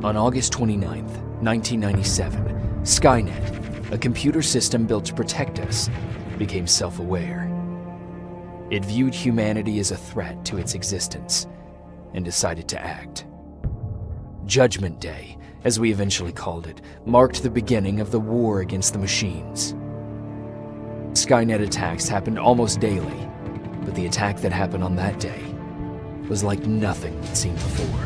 On August 29th, 1997, Skynet, a computer system built to protect us, became self-aware. It viewed humanity as a threat to its existence and decided to act. Judgment Day, as we eventually called it, marked the beginning of the war against the machines. Skynet attacks happened almost daily, but the attack that happened on that day was like nothing we'd seen before.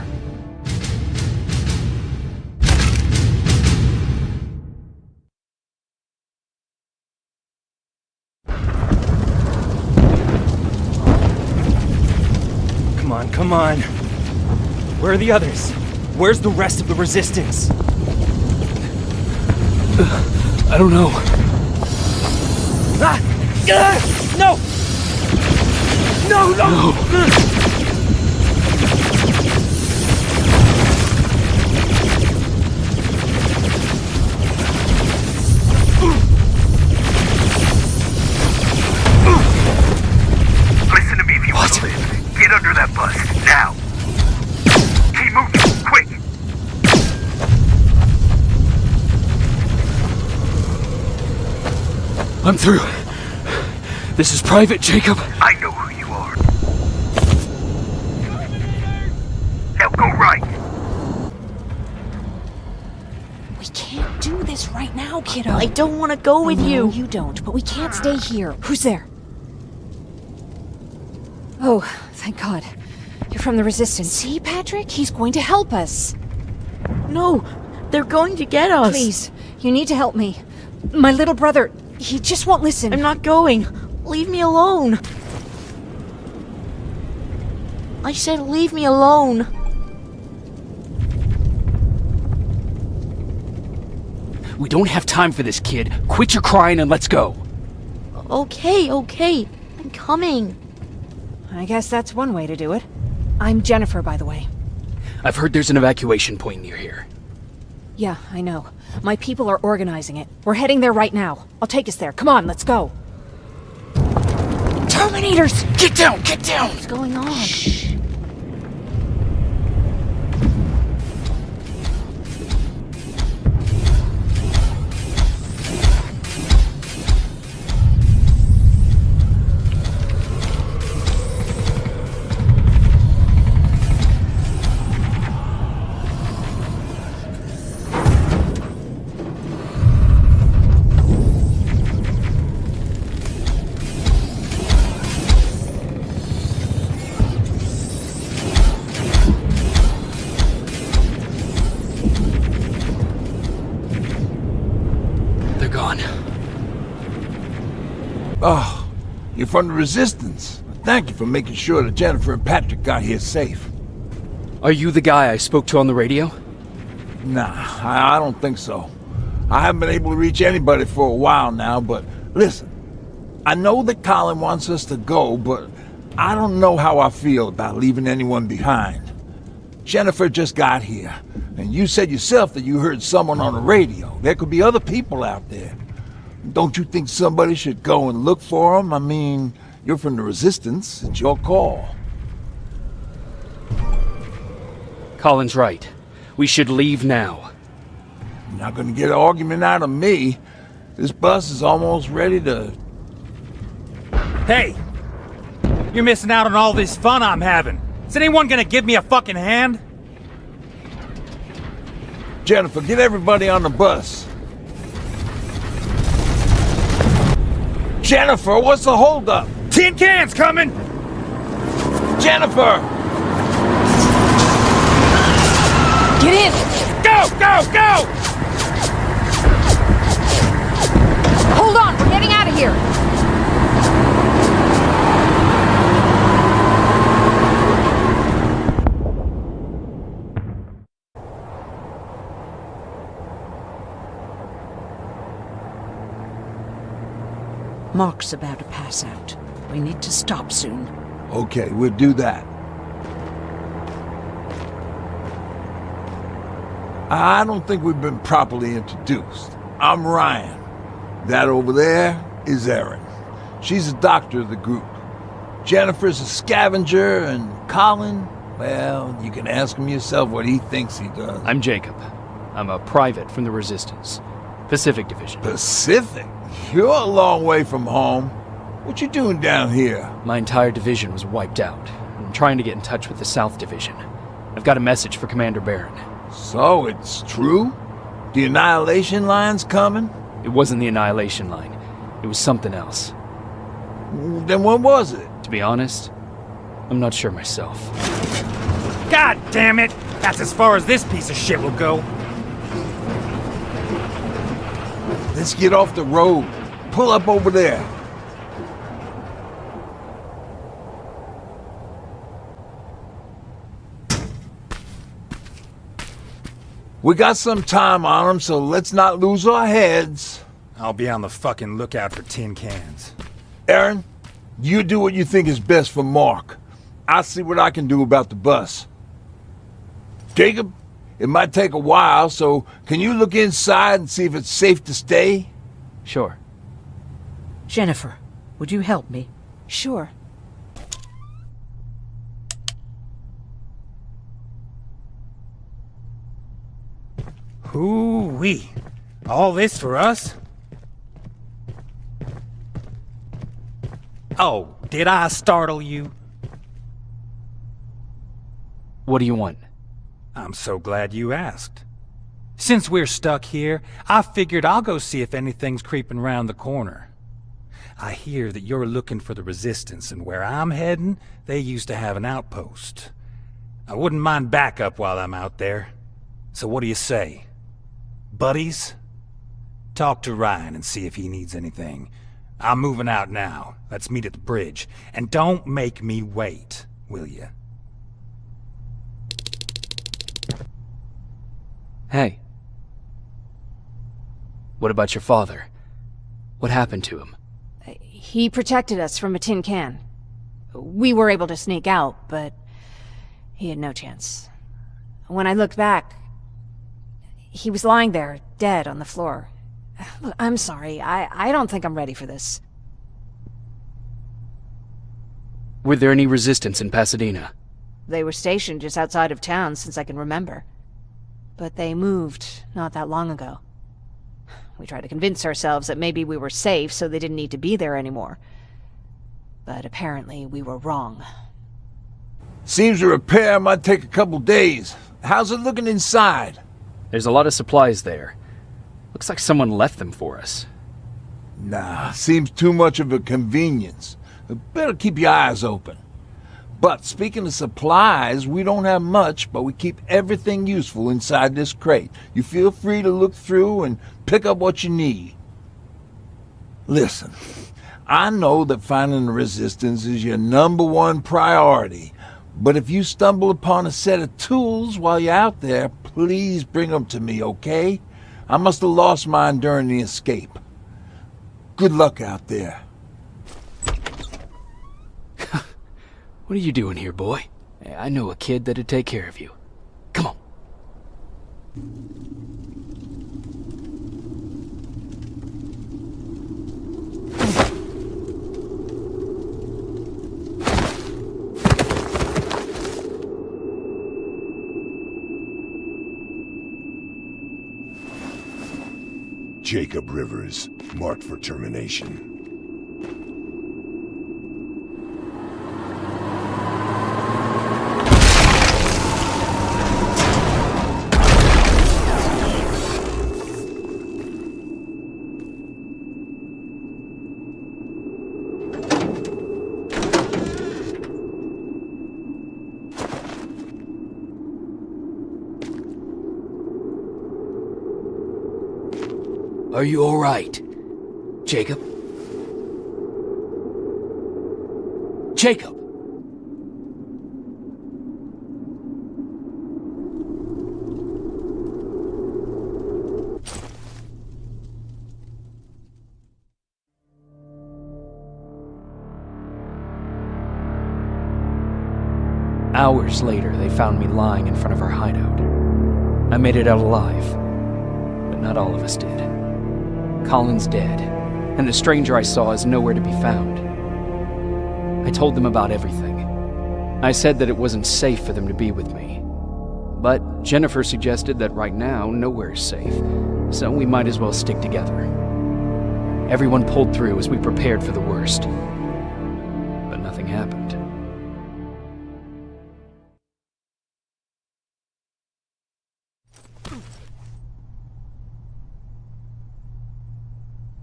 Come on. Where are the others? Where's the rest of the resistance? I don't know. No! No! Listen to me if you want to live. Get under that bus, now! Keep moving, quick! I'm through. This is Private Jacob. I know who you are. Now go right! We can't do this right now, kiddo. I don't want to go with you. No, you don't, but we can't stay here. Who's there? Oh, thank God. You're from the Resistance. See, Patrick? He's going to help us. No, they're going to get us. Please, you need to help me. My little brother, he just won't listen. I'm not going. Leave me alone. I said leave me alone. We don't have time for this, kid. Quit your crying and let's go. Okay. I'm coming. I guess that's one way to do it. I'm Jennifer, by the way. I've heard there's an evacuation point near here. Yeah, I know. My people are organizing it. We're heading there right now. I'll take us there. Come on, let's go. Terminators! Get down! Get down! What's going on? Shh. Oh, you're from the Resistance. Thank you for making sure that Jennifer and Patrick got here safe. Are you the guy I spoke to on the radio? Nah, I don't think so. I haven't been able to reach anybody for a while now, but listen, I know that Colin wants us to go, but I don't know how I feel about leaving anyone behind. Jennifer just got here, and you said yourself that you heard someone on the radio. There could be other people out there. Don't you think somebody should go and look for them? I mean, you're from the Resistance. It's your call. Colin's right. We should leave now. You're not gonna get an argument out of me. This bus is almost ready to... Hey! You're missing out on all this fun I'm having. Is anyone gonna give me a fucking hand? Jennifer, get everybody on the bus. Jennifer, what's the holdup? Tin cans coming! Jennifer! Get in! Go! Go! Hold on, we're getting out of here! Mark's about to pass out. We need to stop soon. Okay, we'll do that. I don't think we've been properly introduced. I'm Ryan. That over there is Erin. She's the doctor of the group. Jennifer's a scavenger, and Colin, Well, you can ask him yourself what he thinks he does. I'm Jacob. I'm a private from the Resistance. Pacific Division. Pacific? You're a long way from home. What you doing down here? My entire division was wiped out. I'm trying to get in touch with the South Division. I've got a message for Commander Barron. So, it's true? The Annihilation Line's coming? It wasn't the Annihilation Line. It was something else. Then what was it? To be honest, I'm not sure myself. God damn it! That's as far as this piece of shit will go. Let's get off the road. Pull up over there. We got some time on them, so let's not lose our heads. I'll be on the fucking lookout for tin cans. Aaron, you do what you think is best for Mark. I'll see what I can do about the bus. Jacob, it might take a while, so can you look inside and see if it's safe to stay? Sure. Jennifer, would you help me? Sure. Hoo-wee. All this for us? Oh, did I startle you? What do you want? I'm so glad you asked. Since we're stuck here, I figured I'll go see if anything's creeping around the corner. I hear that you're looking for the Resistance, and where I'm heading, they used to have an outpost. I wouldn't mind backup while I'm out there. So what do you say? Buddies? Talk to Ryan and see if he needs anything. I'm moving out now. Let's meet at the bridge. And don't make me wait, will you? Hey. What about your father? What happened to him? He protected us from a tin can. We were able to sneak out, but he had no chance. When I looked back, he was lying there, dead on the floor. Look, I'm sorry. I don't think I'm ready for this. Were there any resistance in Pasadena? They were stationed just outside of town since I can remember. But they moved not that long ago. We tried to convince ourselves that maybe we were safe, so they didn't need to be there anymore. But apparently we were wrong. Seems a repair might take a couple days. How's it looking inside? There's a lot of supplies there. Looks like someone left them for us. Nah, seems too much of a convenience. Better keep your eyes open. But speaking of supplies, we don't have much, but we keep everything useful inside this crate. You feel free to look through and pick up what you need. Listen, I know that finding the Resistance is your #1 priority, but if you stumble upon a set of tools while you're out there, please bring them to me, okay? I must have lost mine during the escape. Good luck out there. What are you doing here, boy? I know a kid that'd take care of you. Come on. Jacob Rivers, marked for termination. Are you all right, Jacob? Jacob! Hours later, they found me lying in front of our hideout. I made it out alive, but not all of us did. Colin's dead, and the stranger I saw is nowhere to be found. I told them about everything. I said that it wasn't safe for them to be with me. But Jennifer suggested that right now, nowhere is safe, so we might as well stick together. Everyone pulled through as we prepared for the worst. But nothing happened.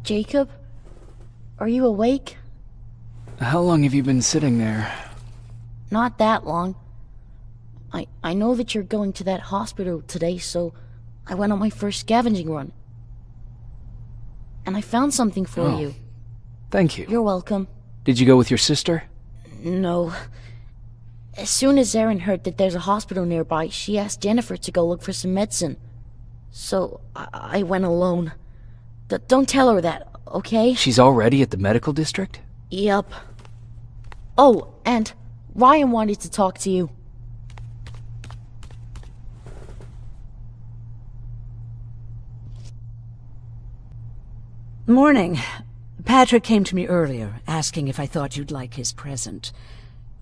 Jacob? Are you awake? How long have you been sitting there? Not that long. I know that you're going to that hospital today, so I went on my first scavenging run. And I found something for you. Thank you. You're welcome. Did you go with your sister? No. As soon as Erin heard that there's a hospital nearby, she asked Jennifer to go look for some medicine. So I went alone. Don't tell her that, okay? She's already at the medical district? Yep. Oh, and Ryan wanted to talk to you. Morning. Patrick came to me earlier, asking if I thought you'd like his present.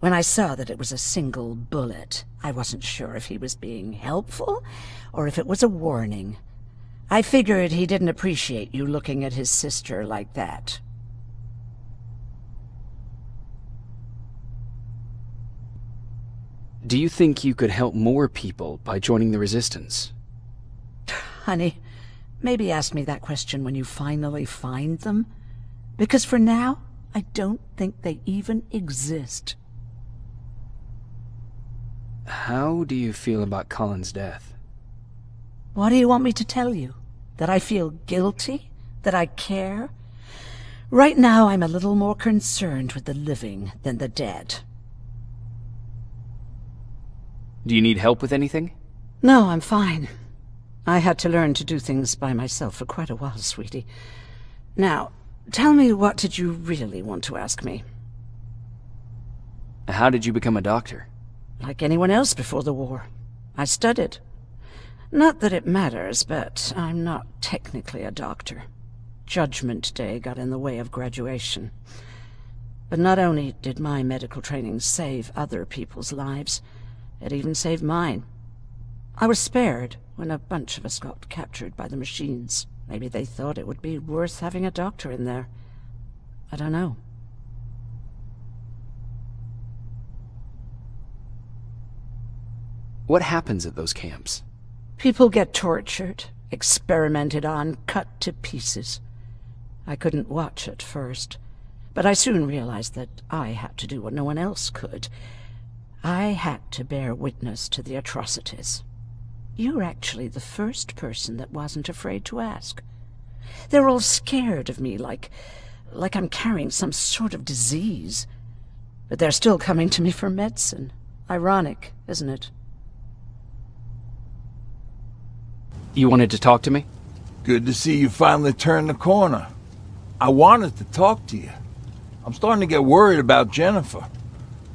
When I saw that it was a single bullet, I wasn't sure if he was being helpful or if it was a warning. I figured he didn't appreciate you looking at his sister like that. Do you think you could help more people by joining the Resistance? Honey, maybe ask me that question when you finally find them. Because for now, I don't think they even exist. How do you feel about Colin's death? What do you want me to tell you? That I feel guilty? That I care? Right now, I'm a little more concerned with the living than the dead. Do you need help with anything? No, I'm fine. I had to learn to do things by myself for quite a while, sweetie. Now, tell me, what did you really want to ask me? How did you become a doctor? Like anyone else before the war. I studied. Not that it matters, but I'm not technically a doctor. Judgment Day got in the way of graduation. But not only did my medical training save other people's lives, it even saved mine. I was spared when a bunch of us got captured by the machines. Maybe they thought it would be worth having a doctor in there. I don't know. What happens at those camps? People get tortured, experimented on, cut to pieces. I couldn't watch at first, but I soon realized that I had to do what no one else could. I had to bear witness to the atrocities. You're actually the first person that wasn't afraid to ask. They're all scared of me, like I'm carrying some sort of disease. But they're still coming to me for medicine. Ironic, isn't it? You wanted to talk to me? Good to see you finally turned the corner. I wanted to talk to you. I'm starting to get worried about Jennifer.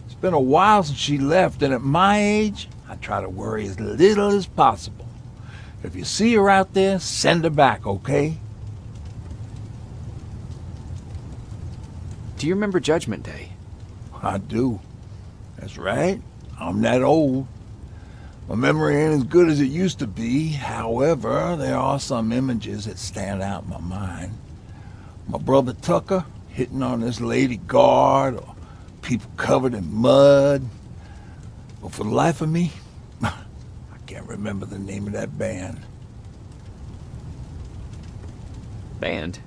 It's been a while since she left, and at my age, I try to worry as little as possible. If you see her out there, send her back, okay? Do you remember Judgment Day? I do. That's right. I'm that old. My memory ain't as good as it used to be. However, there are some images that stand out in my mind. My brother Tucker hitting on this lady guard, or people covered in mud. But for the life of me, I can't remember the name of that band. Band?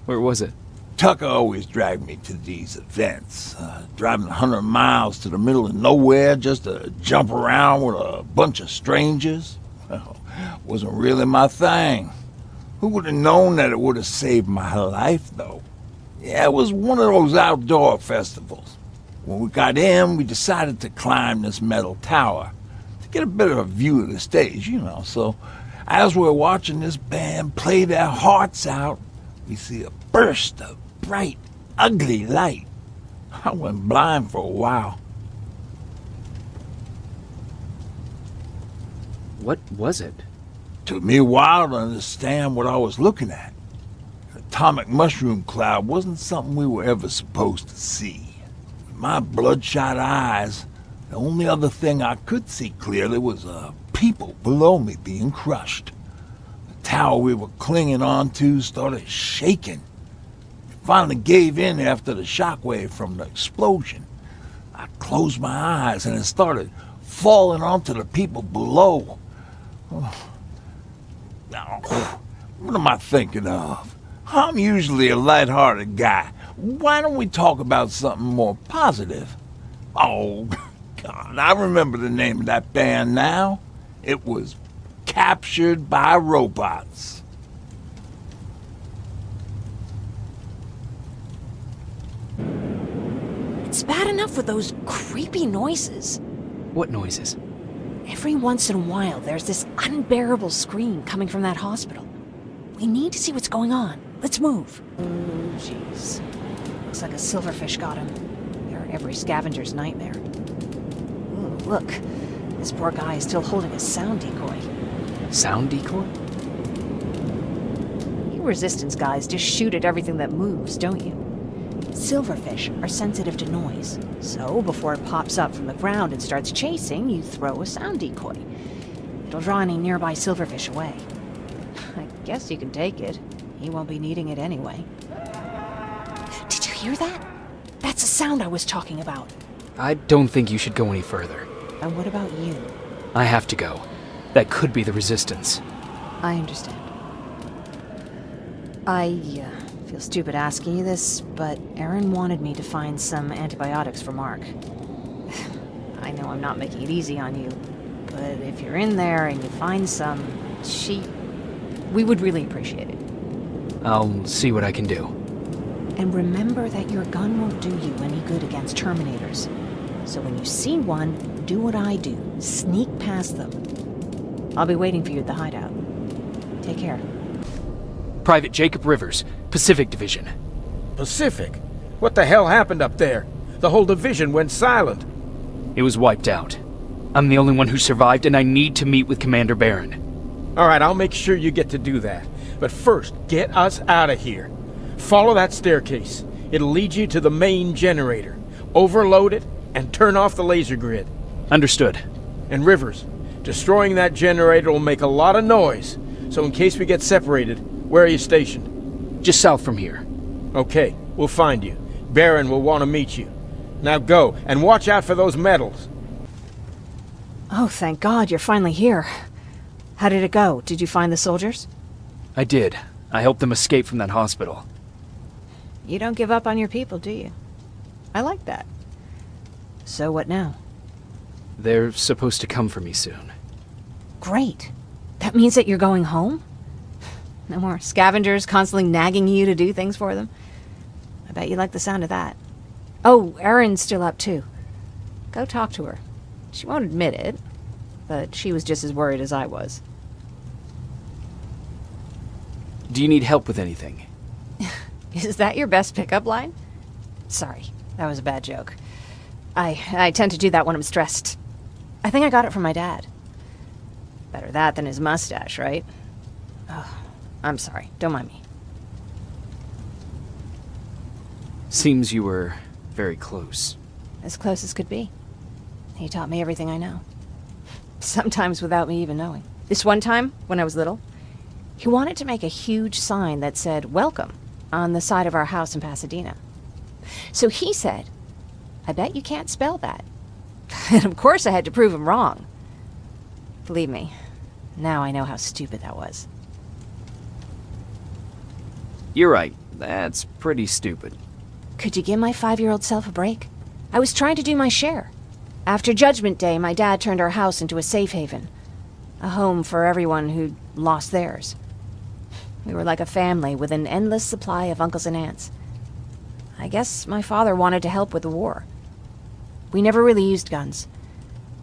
Where was it? Tucker always dragged me to these events, driving 100 miles to the middle of nowhere just to jump around with a bunch of strangers. Well, wasn't really my thing. Who would have known that it would have saved my life, though? Yeah, it was one of those outdoor festivals. When we got in, we decided to climb this metal tower to get a bit of a view of the stage, you know. So as we're watching this band play their hearts out, we see a burst of bright, ugly light. I went blind for a while. What was it? Took me a while to understand what I was looking at. An atomic mushroom cloud wasn't something we were ever supposed to see. With my bloodshot eyes, The only other thing I could see clearly was people below me being crushed. The tower we were clinging onto started shaking. It finally gave in after the shockwave from the explosion. I closed my eyes and it started falling onto the people below. Now, what am I thinking of? I'm usually a light-hearted guy. Why don't we talk about something more positive? Oh, God, I remember the name of that band now. It was Captured by Robots. It's bad enough with those creepy noises. What noises? Every once in a while, there's this unbearable scream coming from that hospital. We need to see what's going on. Let's move. Oh, jeez. Looks like a silverfish got him. They're every scavenger's nightmare. Ooh, look. This poor guy is still holding a sound decoy. Sound decoy? You resistance guys just shoot at everything that moves, don't you? Silverfish are sensitive to noise, so before it pops up from the ground and starts chasing, you throw a sound decoy. It'll draw any nearby silverfish away. I guess you can take it. He won't be needing it anyway. Did you hear that? That's the sound I was talking about. I don't think you should go any further. And what about you? I have to go. That could be the resistance. I understand. I feel stupid asking you this, but Erin wanted me to find some antibiotics for Mark. I know I'm not making it easy on you, but if you're in there and you find some, we would really appreciate it. I'll see what I can do. And remember that your gun won't do you any good against Terminators. So when you see one, do what I do. Sneak past them. I'll be waiting for you at the hideout. Take care. Private Jacob Rivers, Pacific Division. Pacific? What the hell happened up there? The whole division went silent. It was wiped out. I'm the only one who survived, and I need to meet with Commander Barron. All right, I'll make sure you get to do that. But first, get us out of here. Follow that staircase. It'll lead you to the main generator. Overload it and turn off the laser grid. Understood. And Rivers, destroying that generator will make a lot of noise. So in case we get separated, where are you stationed? Just south from here. Okay, we'll find you. Barron will want to meet you. Now go, and watch out for those medals. Oh, thank God you're finally here. How did it go? Did you find the soldiers? I did. I helped them escape from that hospital. You don't give up on your people, do you? I like that. So what now? They're supposed to come for me soon. Great. That means that you're going home? No more scavengers constantly nagging you to do things for them? I bet you like the sound of that. Oh, Erin's still up too. Go talk to her. She won't admit it, but she was just as worried as I was. Do you need help with anything? Is that your best pickup line? Sorry, that was a bad joke. I tend to do that when I'm stressed. I think I got it from my dad. Better that than his mustache, right? Oh, I'm sorry. Don't mind me. Seems you were very close. As close as could be. He taught me everything I know. Sometimes without me even knowing. This one time, when I was little, he wanted to make a huge sign that said, "Welcome," on the side of our house in Pasadena. So he said, "I bet you can't spell that." And of course I had to prove him wrong. Believe me, now I know how stupid that was. You're right. That's pretty stupid. Could you give my 5-year-old self a break? I was trying to do my share. After Judgment Day, my dad turned our house into a safe haven. A home for everyone who'd lost theirs. We were like a family with an endless supply of uncles and aunts. I guess my father wanted to help with the war. We never really used guns.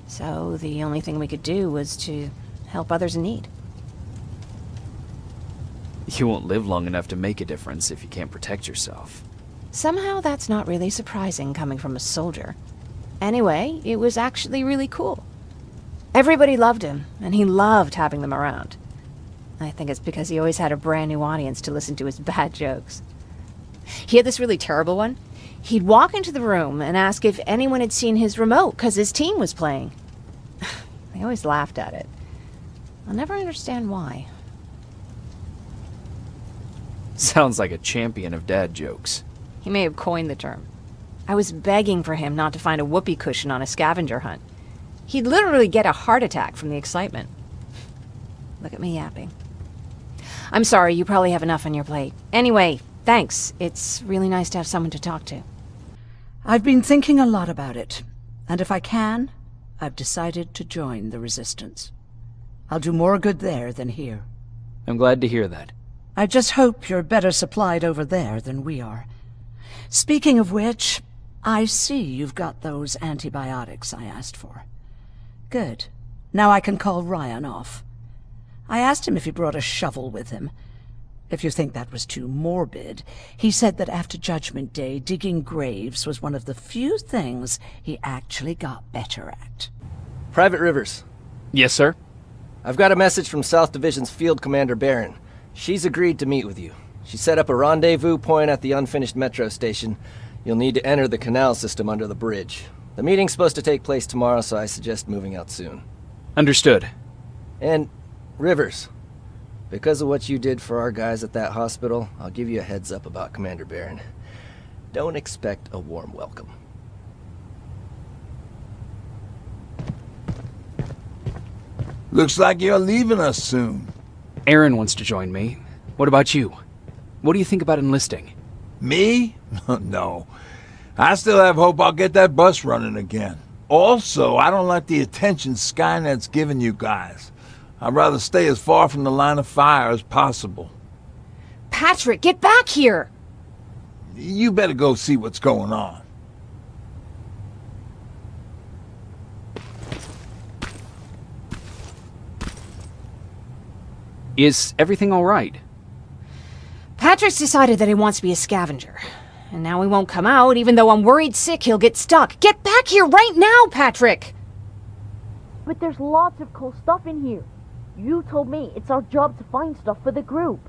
So the only thing we could do was to help others in need. You won't live long enough to make a difference if you can't protect yourself. Somehow that's not really surprising coming from a soldier. Anyway, it was actually really cool. Everybody loved him, and he loved having them around. I think it's because he always had a brand new audience to listen to his bad jokes. He had this really terrible one. He'd walk into the room and ask if anyone had seen his remote because his team was playing. I always laughed at it. I'll never understand why. Sounds like a champion of dad jokes. He may have coined the term. I was begging for him not to find a whoopee cushion on a scavenger hunt. He'd literally get a heart attack from the excitement. Look at me yapping. I'm sorry, you probably have enough on your plate. Anyway, thanks. It's really nice to have someone to talk to. I've been thinking a lot about it, and if I can, I've decided to join the Resistance. I'll do more good there than here. I'm glad to hear that. I just hope you're better supplied over there than we are. Speaking of which, I see you've got those antibiotics I asked for. Good. Now I can call Ryan off. I asked him if he brought a shovel with him. If you think that was too morbid, he said that after Judgment Day, digging graves was one of the few things he actually got better at. Private Rivers. Yes, sir? I've got a message from South Division's Field Commander Barron. She's agreed to meet with you. She set up a rendezvous point at the unfinished metro station. You'll need to enter the canal system under the bridge. The meeting's supposed to take place tomorrow, so I suggest moving out soon. Understood. And, Rivers, because of what you did for our guys at that hospital, I'll give you a heads up about Commander Barron. Don't expect a warm welcome. Looks like you're leaving us soon. Aaron wants to join me. What about you? What do you think about enlisting? Me? No. I still have hope I'll get that bus running again. Also, I don't like the attention Skynet's giving you guys. I'd rather stay as far from the line of fire as possible. Patrick, get back here! You better go see what's going on. Is everything all right? Patrick's decided that he wants to be a scavenger. And now he won't come out, even though I'm worried sick he'll get stuck. Get back here right now, Patrick! But there's lots of cool stuff in here. You told me it's our job to find stuff for the group.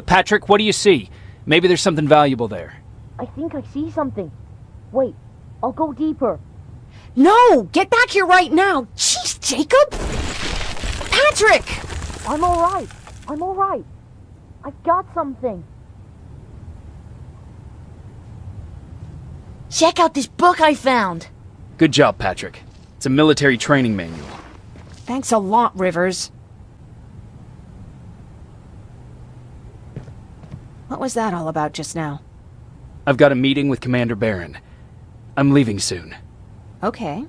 Patrick, what do you see? Maybe there's something valuable there. I think I see something. Wait, I'll go deeper. No! Get back here right now! Jeez, Jacob! Patrick! I'm alright. I'm alright. I've got something. Check out this book I found. Good job, Patrick. It's a military training manual. Thanks a lot, Rivers. What was that all about just now? I've got a meeting with Commander Barron. I'm leaving soon. Okay.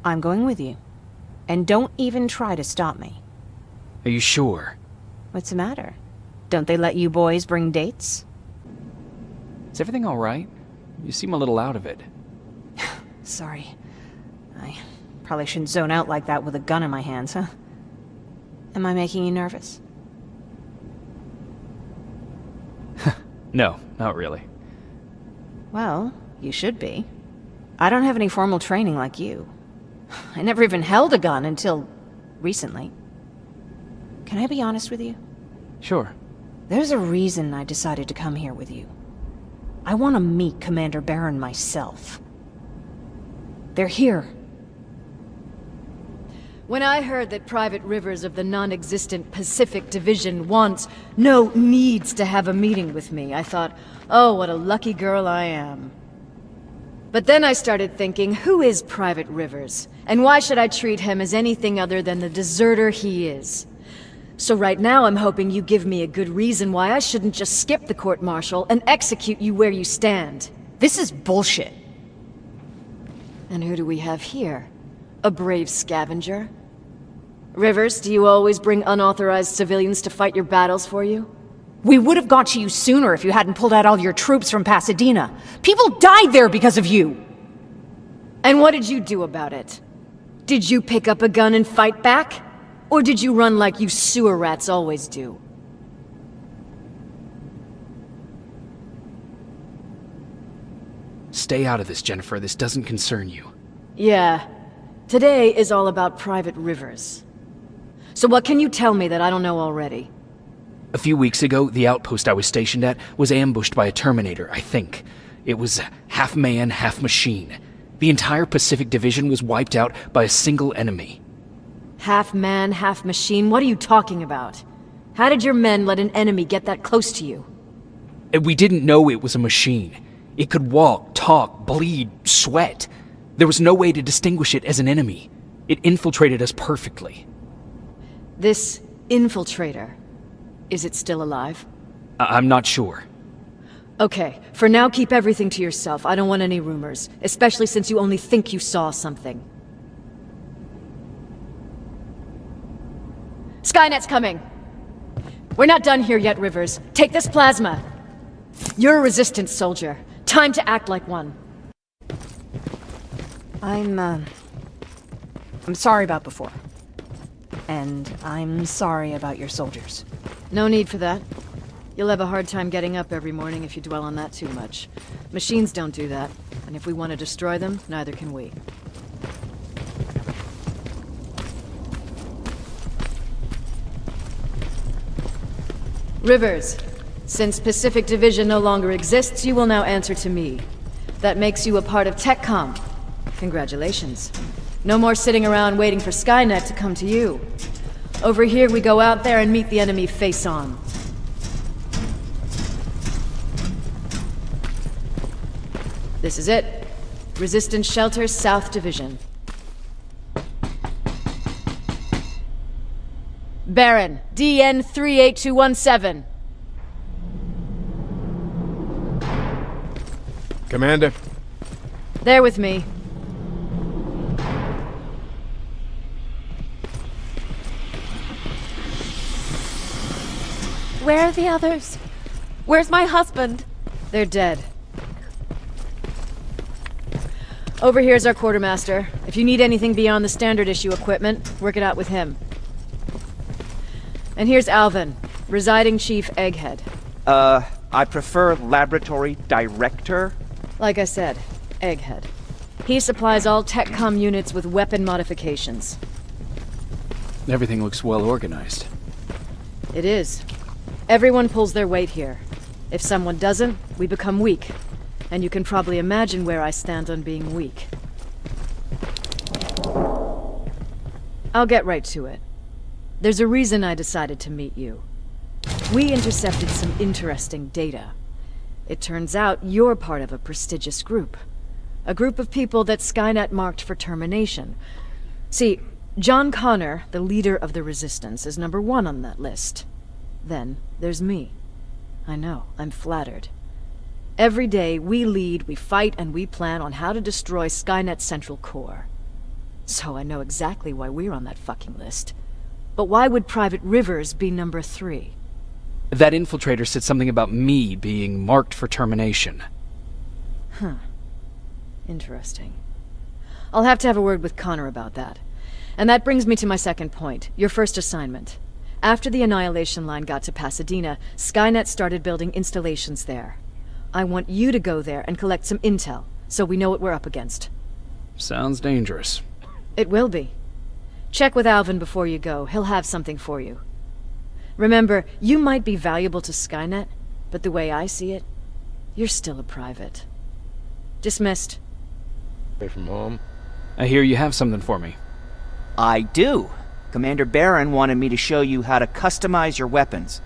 I'm going with you. And don't even try to stop me. Are you sure? What's the matter? Don't they let you boys bring dates? Is everything all right? You seem a little out of it. Sorry. I probably shouldn't zone out like that with a gun in my hands, huh? Am I making you nervous? No, not really. Well, you should be. I don't have any formal training like you. I never even held a gun until recently. Can I be honest with you? Sure. There's a reason I decided to come here with you. I want to meet Commander Barron myself. They're here. When I heard that Private Rivers of the non-existent Pacific Division needs to have a meeting with me, I thought, oh, what a lucky girl I am. But then I started thinking, who is Private Rivers? And why should I treat him as anything other than the deserter he is? So right now I'm hoping you give me a good reason why I shouldn't just skip the court-martial and execute you where you stand. This is bullshit. And who do we have here? A brave scavenger? Rivers, do you always bring unauthorized civilians to fight your battles for you? We would have got to you sooner if you hadn't pulled out all your troops from Pasadena. People died there because of you! And what did you do about it? Did you pick up a gun and fight back? Or did you run like you sewer rats always do? Stay out of this, Jennifer. This doesn't concern you. Yeah. Today is all about Private Rivers. So what can you tell me that I don't know already? A few weeks ago, the outpost I was stationed at was ambushed by a Terminator, I think. It was half man, half machine. The entire Pacific Division was wiped out by a single enemy. Half man, half machine? What are you talking about? How did your men let an enemy get that close to you? We didn't know it was a machine. It could walk, talk, bleed, sweat. There was no way to distinguish it as an enemy. It infiltrated us perfectly. This infiltrator, is it still alive? I'm not sure. Okay, for now keep everything to yourself. I don't want any rumors, especially since you only think you saw something. Skynet's coming! We're not done here yet, Rivers. Take this plasma. You're a resistance soldier. Time to act like one. I'm sorry about before. And I'm sorry about your soldiers. No need for that. You'll have a hard time getting up every morning if you dwell on that too much. Machines don't do that, and if we want to destroy them, neither can we. Rivers, since Pacific Division no longer exists, you will now answer to me. That makes you a part of TechCom. Congratulations. No more sitting around waiting for Skynet to come to you. Over here, we go out there and meet the enemy face on. This is it. Resistance Shelter, South Division. Baron, DN 38217. Commander. There with me. Where are the others? Where's my husband? They're dead. Over here's our quartermaster. If you need anything beyond the standard issue equipment, work it out with him. And here's Alvin, residing chief Egghead. I prefer laboratory director. Like I said, Egghead. He supplies all TechCom units with weapon modifications. Everything looks well organized. It is. Everyone pulls their weight here. If someone doesn't, we become weak. And you can probably imagine where I stand on being weak. I'll get right to it. There's a reason I decided to meet you. We intercepted some interesting data. It turns out you're part of a prestigious group. A group of people that Skynet marked for termination. See, John Connor, the leader of the Resistance, is number 1 on that list. Then there's me. I know, I'm flattered. Every day, we lead, we fight, and we plan on how to destroy Skynet's central core. So I know exactly why we're on that fucking list. But why would Private Rivers be number 3? That infiltrator said something about me being marked for termination. Huh. Interesting. I'll have to have a word with Connor about that. And that brings me to my second point, your first assignment. After the Annihilation Line got to Pasadena, Skynet started building installations there. I want you to go there and collect some intel, so we know what we're up against. Sounds dangerous. It will be. Check with Alvin before you go. He'll have something for you. Remember, you might be valuable to Skynet, but the way I see it, you're still a private. Dismissed. Away from home. I hear you have something for me. I do. Commander Barron wanted me to show you how to customize your weapons.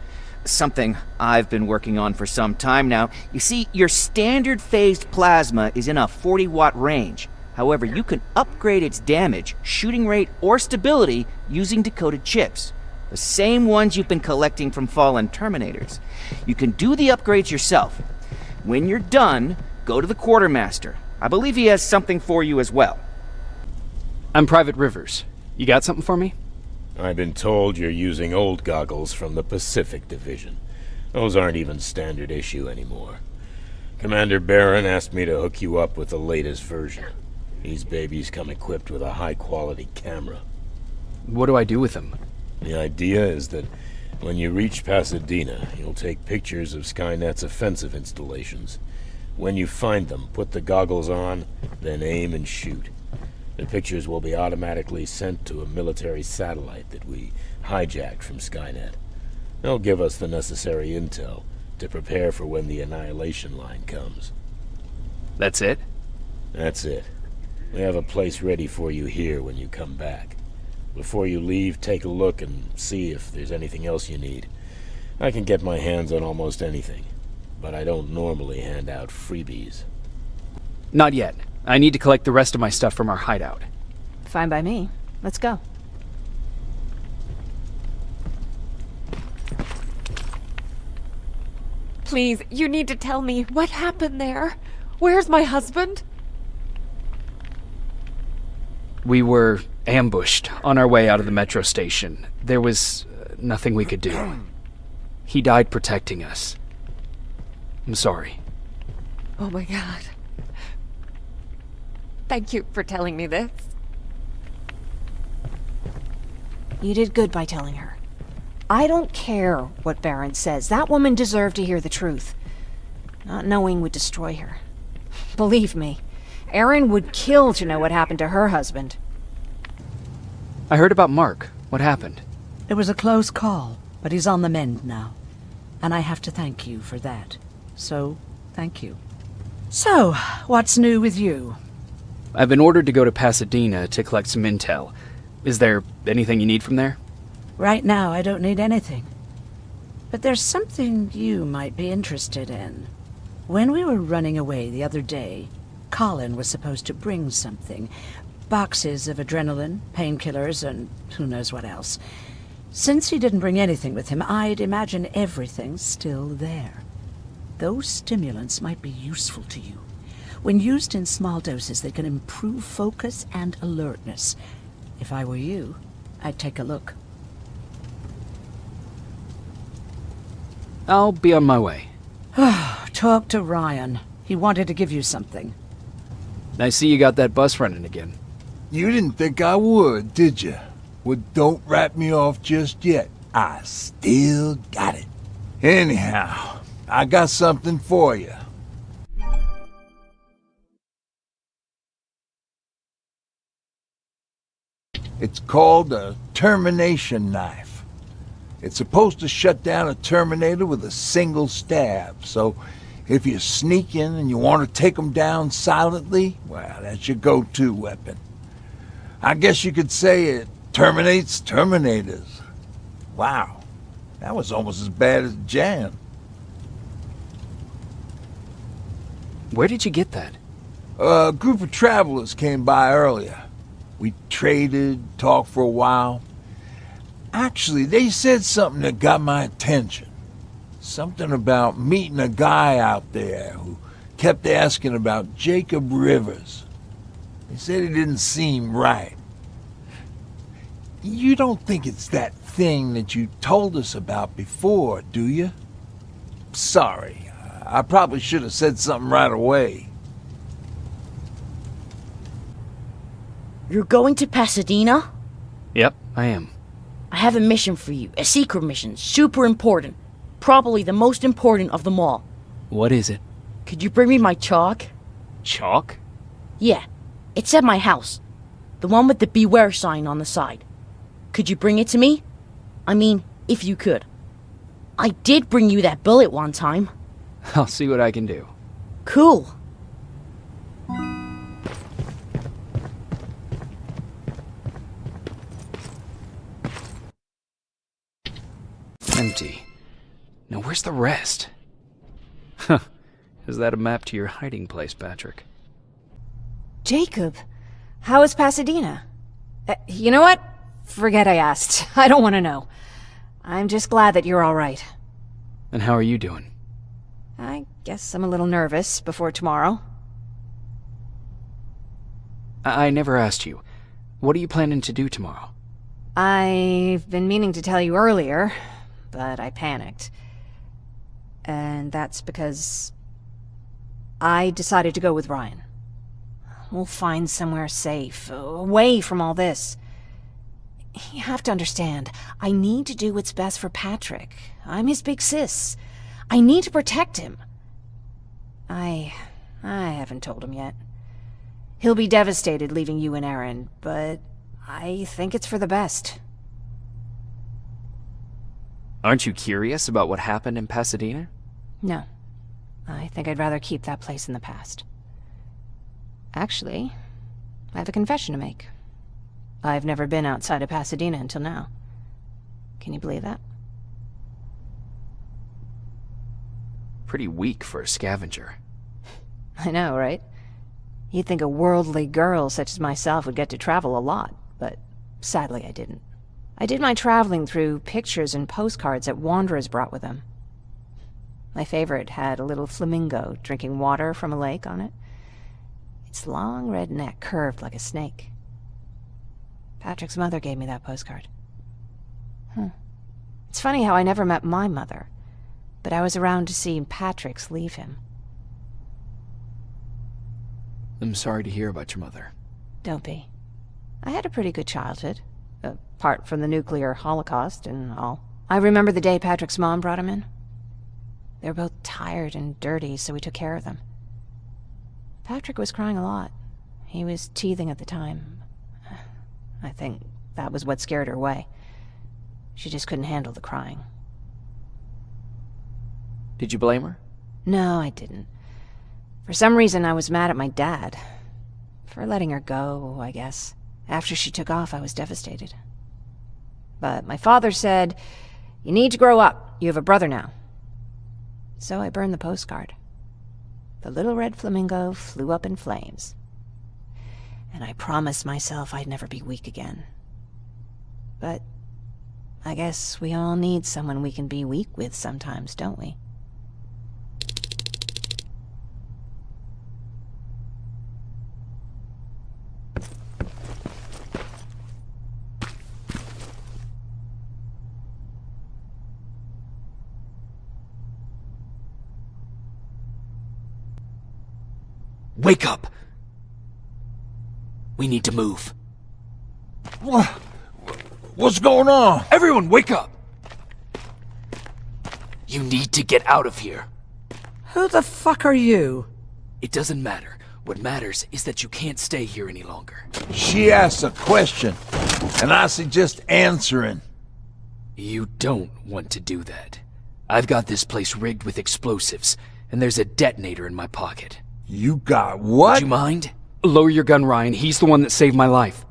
Something I've been working on for some time now. You see, your standard phased plasma is in a 40-watt range. However, you can upgrade its damage, shooting rate, or stability using decoded chips. The same ones you've been collecting from fallen Terminators. You can do the upgrades yourself. When you're done, go to the quartermaster. I believe he has something for you as well. I'm Private Rivers. You got something for me? I've been told you're using old goggles from the Pacific Division. Those aren't even standard issue anymore. Commander Barron asked me to hook you up with the latest version. These babies come equipped with a high-quality camera. What do I do with them? The idea is that when you reach Pasadena, you'll take pictures of Skynet's offensive installations. When you find them, put the goggles on, then aim and shoot. The pictures will be automatically sent to a military satellite that we hijacked from Skynet. They'll give us the necessary intel to prepare for when the annihilation line comes. That's it? That's it. We have a place ready for you here when you come back. Before you leave, take a look and see if there's anything else you need. I can get my hands on almost anything, but I don't normally hand out freebies. Not yet. I need to collect the rest of my stuff from our hideout. Fine by me. Let's go. Please, you need to tell me what happened there. Where's my husband? We were ambushed on our way out of the metro station. There was nothing we could do. He died protecting us. I'm sorry. Oh my god. Thank you for telling me this. You did good by telling her. I don't care what Baron says. That woman deserved to hear the truth. Not knowing would destroy her. Believe me, Erin would kill to know what happened to her husband. I heard about Mark. What happened? It was a close call, but he's on the mend now. And I have to thank you for that. So, thank you. So, what's new with you? I've been ordered to go to Pasadena to collect some intel. Is there anything you need from there? Right now, I don't need anything. But there's something you might be interested in. When we were running away the other day, Colin was supposed to bring something. Boxes of adrenaline, painkillers, and who knows what else. Since he didn't bring anything with him, I'd imagine everything's still there. Those stimulants might be useful to you. When used in small doses, they can improve focus and alertness. If I were you, I'd take a look. I'll be on my way. Talk to Ryan. He wanted to give you something. I see you got that bus running again. You didn't think I would, did you? Well, don't wrap me off just yet. I still got it. Anyhow, I got something for you. It's called a termination knife. It's supposed to shut down a Terminator with a single stab, so if you sneak in and you want to take them down silently, well, that's your go-to weapon. I guess you could say it terminates Terminators. Wow, that was almost as bad as Jan. Where did you get that? A group of travelers came by earlier. We traded, talked for a while. Actually, they said something that got my attention. Something about meeting a guy out there who kept asking about Jacob Rivers. They said he didn't seem right. You don't think it's that thing that you told us about before, do you? Sorry, I probably should have said something right away. You're going to Pasadena? Yep, I am. I have a mission for you. A secret mission. Super important. Probably the most important of them all. What is it? Could you bring me my chalk? Chalk? Yeah. It's at my house. The one with the beware sign on the side. Could you bring it to me? I mean, if you could. I did bring you that bullet one time. I'll see what I can do. Cool. Empty. Now where's the rest? Huh. Is that a map to your hiding place, Patrick? Jacob, how is Pasadena? You know what? Forget I asked. I don't want to know. I'm just glad that you're all right. And how are you doing? I guess I'm a little nervous before tomorrow. I never asked you. What are you planning to do tomorrow? I've been meaning to tell you earlier, but I panicked. And that's because I decided to go with Ryan. We'll find somewhere safe, away from all this. You have to understand, I need to do what's best for Patrick. I'm his big sis. I need to protect him. I haven't told him yet. He'll be devastated leaving you and Erin, but I think it's for the best. Aren't you curious about what happened in Pasadena? No. I think I'd rather keep that place in the past. Actually, I have a confession to make. I've never been outside of Pasadena until now. Can you believe that? Pretty weak for a scavenger. I know, right? You'd think a worldly girl such as myself would get to travel a lot, but sadly I didn't. I did my traveling through pictures and postcards that wanderers brought with them. My favorite had a little flamingo drinking water from a lake on it. Its long red neck curved like a snake. Patrick's mother gave me that postcard. It's funny how I never met my mother, but I was around to see Patrick's leave him. I'm sorry to hear about your mother. Don't be. I had a pretty good childhood, apart from the nuclear holocaust and all. I remember the day Patrick's mom brought him in. They were both tired and dirty, so we took care of them. Patrick was crying a lot. He was teething at the time. I think that was what scared her away. She just couldn't handle the crying. Did you blame her? No, I didn't. For some reason, I was mad at my dad. For letting her go, I guess. After she took off, I was devastated. But my father said, "You need to grow up. You have a brother now." So I burned the postcard. The little red flamingo flew up in flames. And I promised myself I'd never be weak again. But I guess we all need someone we can be weak with sometimes, don't we? Wake up! We need to move. What's going on? Everyone, wake up! You need to get out of here. Who the fuck are you? It doesn't matter. What matters is that you can't stay here any longer. She asked a question, and I suggest answering. You don't want to do that. I've got this place rigged with explosives, and there's a detonator in my pocket. You got what? Would you mind? Lower your gun, Ryan. He's the one that saved my life.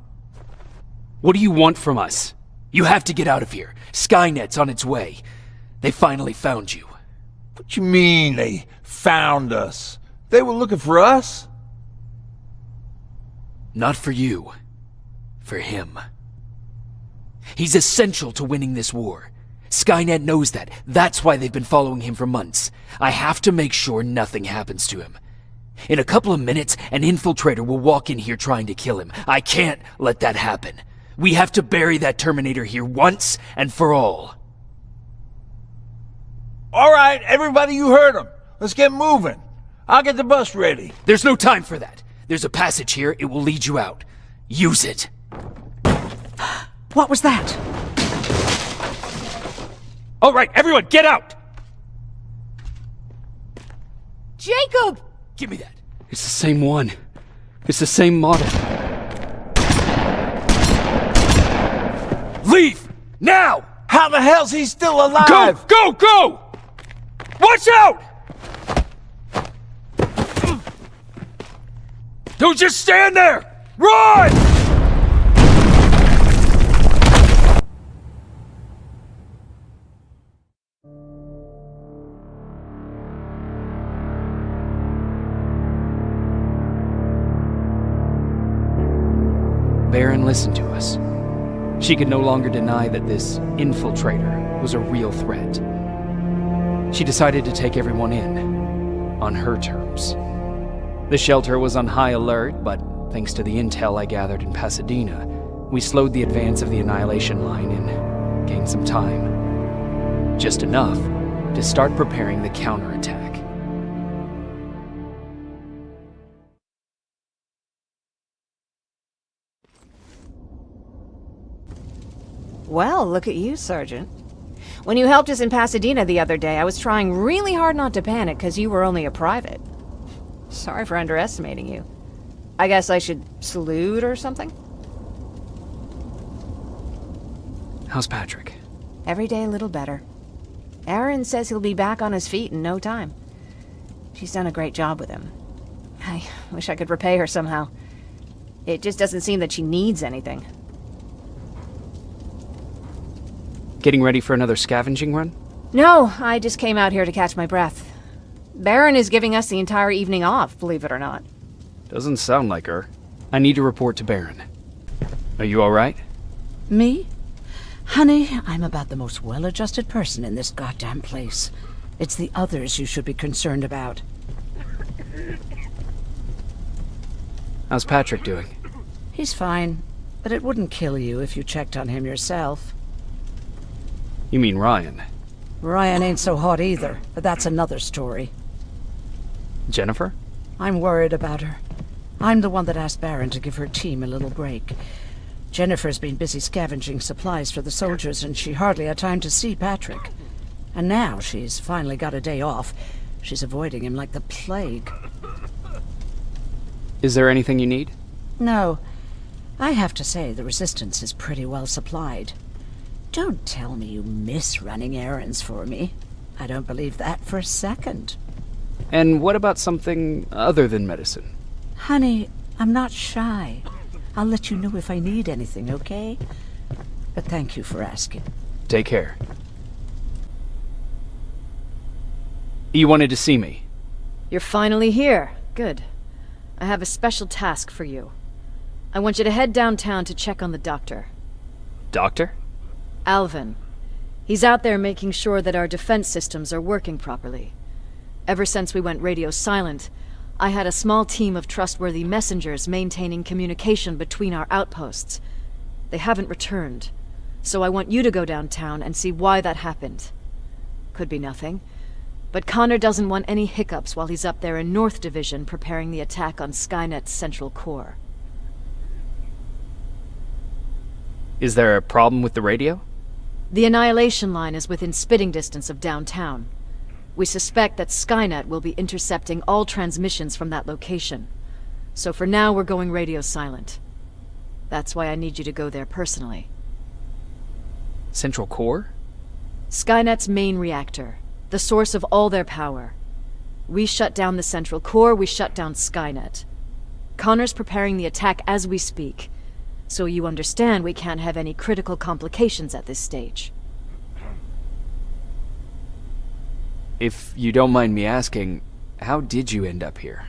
What do you want from us? You have to get out of here. Skynet's on its way. They finally found you. What you mean they found us? They were looking for us? Not for you. For him. He's essential to winning this war. Skynet knows that. That's why they've been following him for months. I have to make sure nothing happens to him. In a couple of minutes, an infiltrator will walk in here trying to kill him. I can't let that happen. We have to bury that Terminator here once and for all. All right, everybody, you heard him. Let's get moving. I'll get the bus ready. There's no time for that. There's a passage here. It will lead you out. Use it. What was that? All right, everyone, get out! Jacob! Give me that. It's the same one. It's the same model. Leave! Now! How the hell's he still alive? Go! Go! Go! Watch out! Don't just stand there! Run! Baron listened to us. She could no longer deny that this infiltrator was a real threat. She decided to take everyone in, on her terms. The shelter was on high alert, but thanks to the intel I gathered in Pasadena, we slowed the advance of the Annihilation Line and gained some time. Just enough to start preparing the counterattack. Well, look at you, Sergeant. When you helped us in Pasadena the other day, I was trying really hard not to panic because you were only a private. Sorry for underestimating you. I guess I should salute or something? How's Patrick? Every day a little better. Aaron says he'll be back on his feet in no time. She's done a great job with him. I wish I could repay her somehow. It just doesn't seem that she needs anything. Getting ready for another scavenging run? No, I just came out here to catch my breath. Baron is giving us the entire evening off, believe it or not. Doesn't sound like her. I need to report to Baron. Are you alright? Me? Honey, I'm about the most well-adjusted person in this goddamn place. It's the others you should be concerned about. How's Patrick doing? He's fine, but it wouldn't kill you if you checked on him yourself. You mean Ryan? Ryan ain't so hot either, but that's another story. Jennifer? I'm worried about her. I'm the one that asked Baron to give her team a little break. Jennifer's been busy scavenging supplies for the soldiers, and she hardly had time to see Patrick. And now she's finally got a day off. She's avoiding him like the plague. Is there anything you need? No. I have to say the Resistance is pretty well supplied. Don't tell me you miss running errands for me. I don't believe that for a second. And what about something other than medicine? Honey, I'm not shy. I'll let you know if I need anything, okay? But thank you for asking. Take care. You wanted to see me? You're finally here. Good. I have a special task for you. I want you to head downtown to check on the doctor. Doctor? Alvin. He's out there making sure that our defense systems are working properly. Ever since we went radio silent, I had a small team of trustworthy messengers maintaining communication between our outposts. They haven't returned, so I want you to go downtown and see why that happened. Could be nothing, but Connor doesn't want any hiccups while he's up there in North Division preparing the attack on Skynet's central core. Is there a problem with the radio? The Annihilation Line is within spitting distance of downtown. We suspect that Skynet will be intercepting all transmissions from that location. So for now, we're going radio silent. That's why I need you to go there personally. Central core? Skynet's main reactor, the source of all their power. We shut down the central core, we shut down Skynet. Connor's preparing the attack as we speak, so you understand we can't have any critical complications at this stage. If you don't mind me asking, how did you end up here?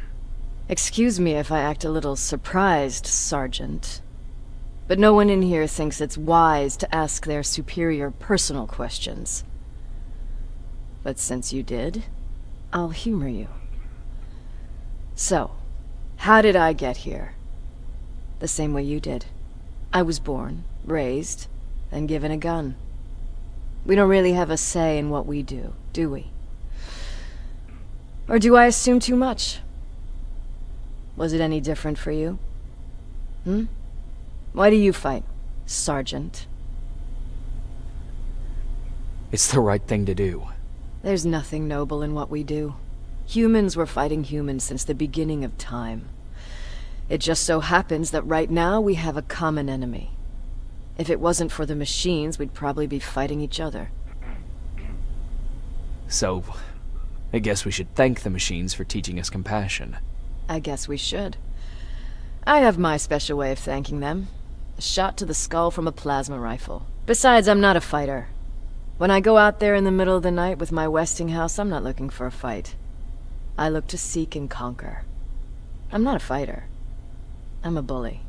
Excuse me if I act a little surprised, Sergeant. But no one in here thinks it's wise to ask their superior personal questions. But since you did, I'll humor you. So, how did I get here? The same way you did. I was born, raised, and given a gun. We don't really have a say in what we do we? Or do I assume too much? Was it any different for you? Why do you fight, Sergeant? It's the right thing to do. There's nothing noble in what we do. Humans were fighting humans since the beginning of time. It just so happens that right now we have a common enemy. If it wasn't for the machines, we'd probably be fighting each other. So, I guess we should thank the machines for teaching us compassion. I guess we should. I have my special way of thanking them. A shot to the skull from a plasma rifle. Besides, I'm not a fighter. When I go out there in the middle of the night with my Westinghouse, I'm not looking for a fight. I look to seek and conquer. I'm not a fighter. I'm a bully.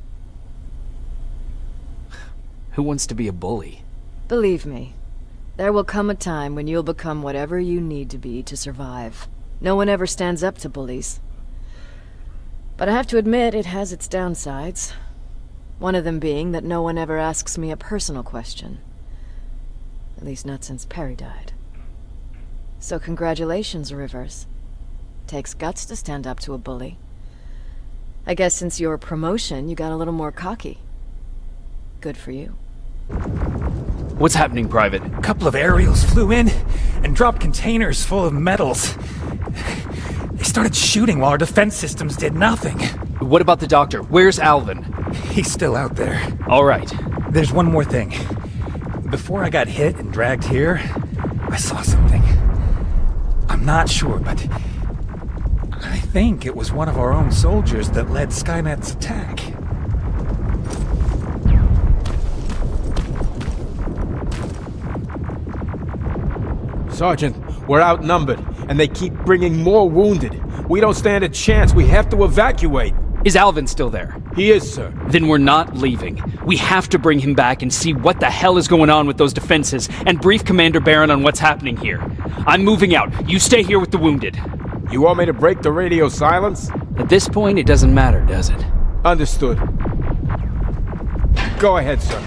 Who wants to be a bully? Believe me, there will come a time when you'll become whatever you need to be to survive. No one ever stands up to bullies. But I have to admit, it has its downsides. One of them being that no one ever asks me a personal question. At least not since Perry died. So congratulations, Rivers. Takes guts to stand up to a bully. I guess since your promotion, you got a little more cocky. Good for you. What's happening, Private? A couple of aerials flew in and dropped containers full of metals. They started shooting while our defense systems did nothing. What about the doctor? Where's Alvin? He's still out there. All right. There's one more thing. Before I got hit and dragged here, I saw something. I'm not sure, but I think it was one of our own soldiers that led Skynet's attack. Sergeant, we're outnumbered, and they keep bringing more wounded. We don't stand a chance. We have to evacuate. Is Alvin still there? He is, sir. Then we're not leaving. We have to bring him back and see what the hell is going on with those defenses and brief Commander Barron on what's happening here. I'm moving out. You stay here with the wounded. You want me to break the radio silence? At this point, it doesn't matter, does it? Understood. Go ahead, sir.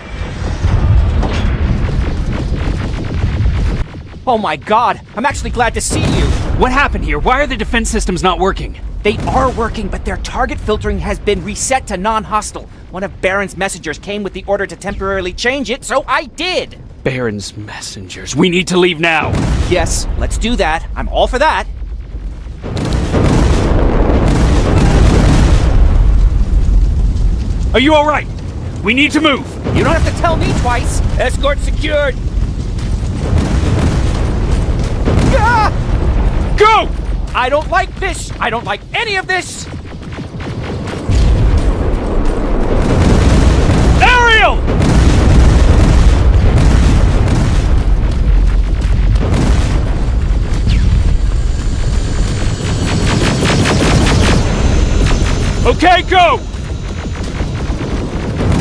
Oh my god, I'm actually glad to see you. What happened here? Why are the defense systems not working? They are working, but their target filtering has been reset to non-hostile. One of Baron's messengers came with the order to temporarily change it, so I did. Baron's messengers. We need to leave now. Yes, let's do that. I'm all for that. Are you all right? We need to move. You don't have to tell me twice. Escort secured. Ah! Go! I don't like this. I don't like any of this. Ariel! Okay, go!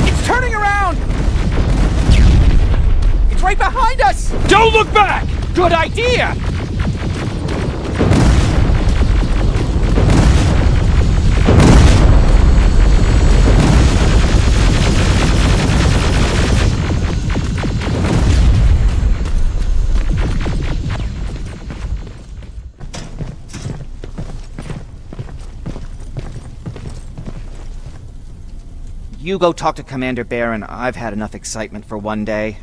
It's turning around! It's right behind us! Don't look back! Good idea! You go talk to Commander Barron. I've had enough excitement for one day.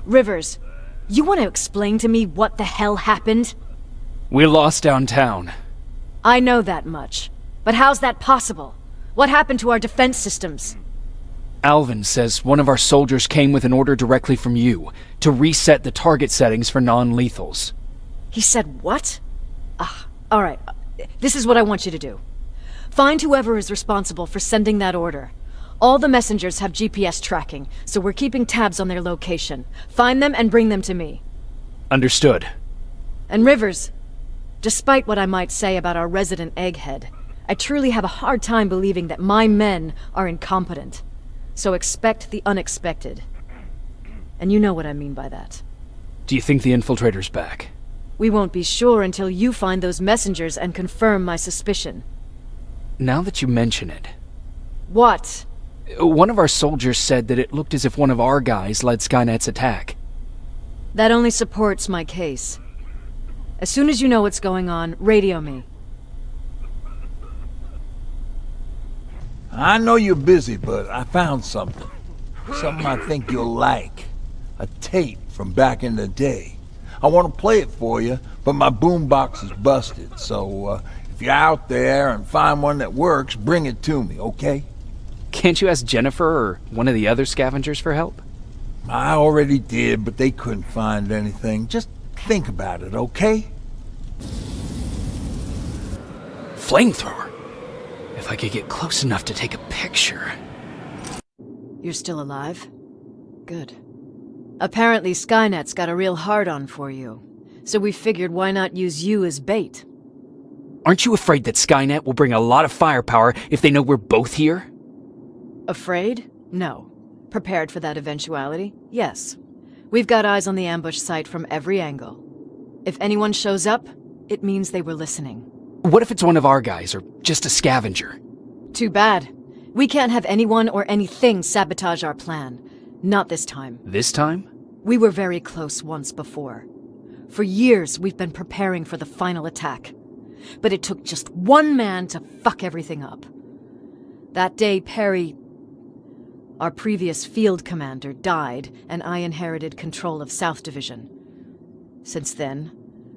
Rivers, you want to explain to me what the hell happened? We lost downtown. I know that much. But how's that possible? What happened to our defense systems? Alvin says one of our soldiers came with an order directly from you to reset the target settings for non-lethals. He said what? Alright. This is what I want you to do. Find whoever is responsible for sending that order. All the messengers have GPS tracking, so we're keeping tabs on their location. Find them and bring them to me. Understood. And Rivers, despite what I might say about our resident egghead, I truly have a hard time believing that my men are incompetent. So expect the unexpected. And you know what I mean by that. Do you think the infiltrator's back? We won't be sure until you find those messengers and confirm my suspicion. Now that you mention it... What? One of our soldiers said that it looked as if one of our guys led Skynet's attack. That only supports my case. As soon as you know what's going on, radio me. I know you're busy, but I found something. Something I think you'll like. A tape from back in the day. I want to play it for you, but my boombox is busted, so if you're out there and find one that works, bring it to me, okay? Can't you ask Jennifer or one of the other scavengers for help? I already did, but they couldn't find anything. Just think about it, okay? Flamethrower? If I could get close enough to take a picture... You're still alive? Good. Apparently Skynet's got a real hard-on for you. So we figured why not use you as bait? Aren't you afraid that Skynet will bring a lot of firepower if they know we're both here? Afraid? No. Prepared for that eventuality? Yes. We've got eyes on the ambush site from every angle. If anyone shows up, it means they were listening. What if it's one of our guys, or just a scavenger? Too bad. We can't have anyone or anything sabotage our plan. Not this time. This time? We were very close once before. For years, we've been preparing for the final attack. But it took just one man to fuck everything up. That day, Perry, our previous field commander, died, and I inherited control of South Division. Since then,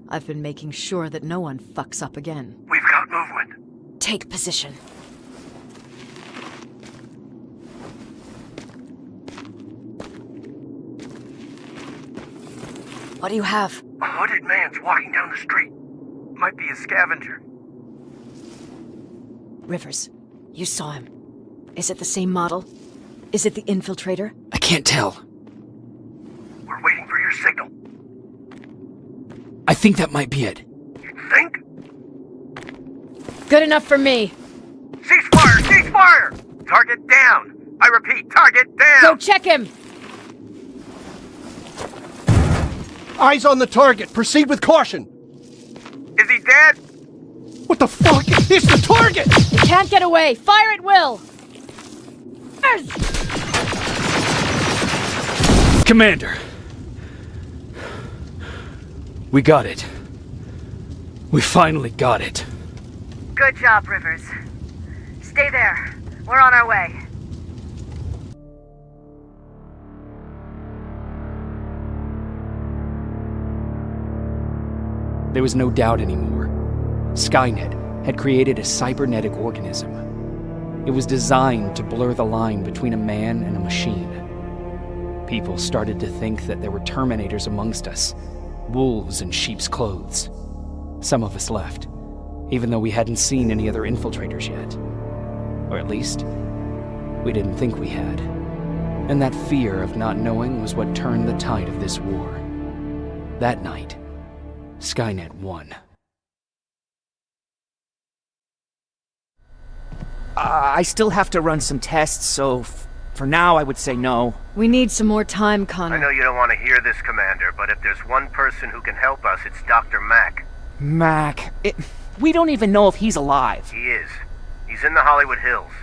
I've been making sure that no one fucks up again. We've got movement. Take position. What do you have? A hooded man's walking down the street. Might be a scavenger. Rivers, you saw him. Is it the same model? Is it the infiltrator? I can't tell. We're waiting for your signal. I think that might be it. You think? Good enough for me. Cease fire! Cease fire! Target down! I repeat, target down! Go check him! Eyes on the target. Proceed with caution. Is he dead? What the fuck? It's the target! He can't get away. Fire at will! Commander! We got it. We finally got it. Good job, Rivers. Stay there. We're on our way. There was no doubt anymore. Skynet had created a cybernetic organism. It was designed to blur the line between a man and a machine. People started to think that there were Terminators amongst us, wolves in sheep's clothes. Some of us left, even though we hadn't seen any other infiltrators yet. Or at least, we didn't think we had. And that fear of not knowing was what turned the tide of this war. That night, Skynet won. I still have to run some tests, so for now I would say no. We need some more time, Connor. I know you don't want to hear this, Commander, but if there's one person who can help us, it's Dr. Mack. Mac, we don't even know if he's alive. He is. He's in the Hollywood Hills.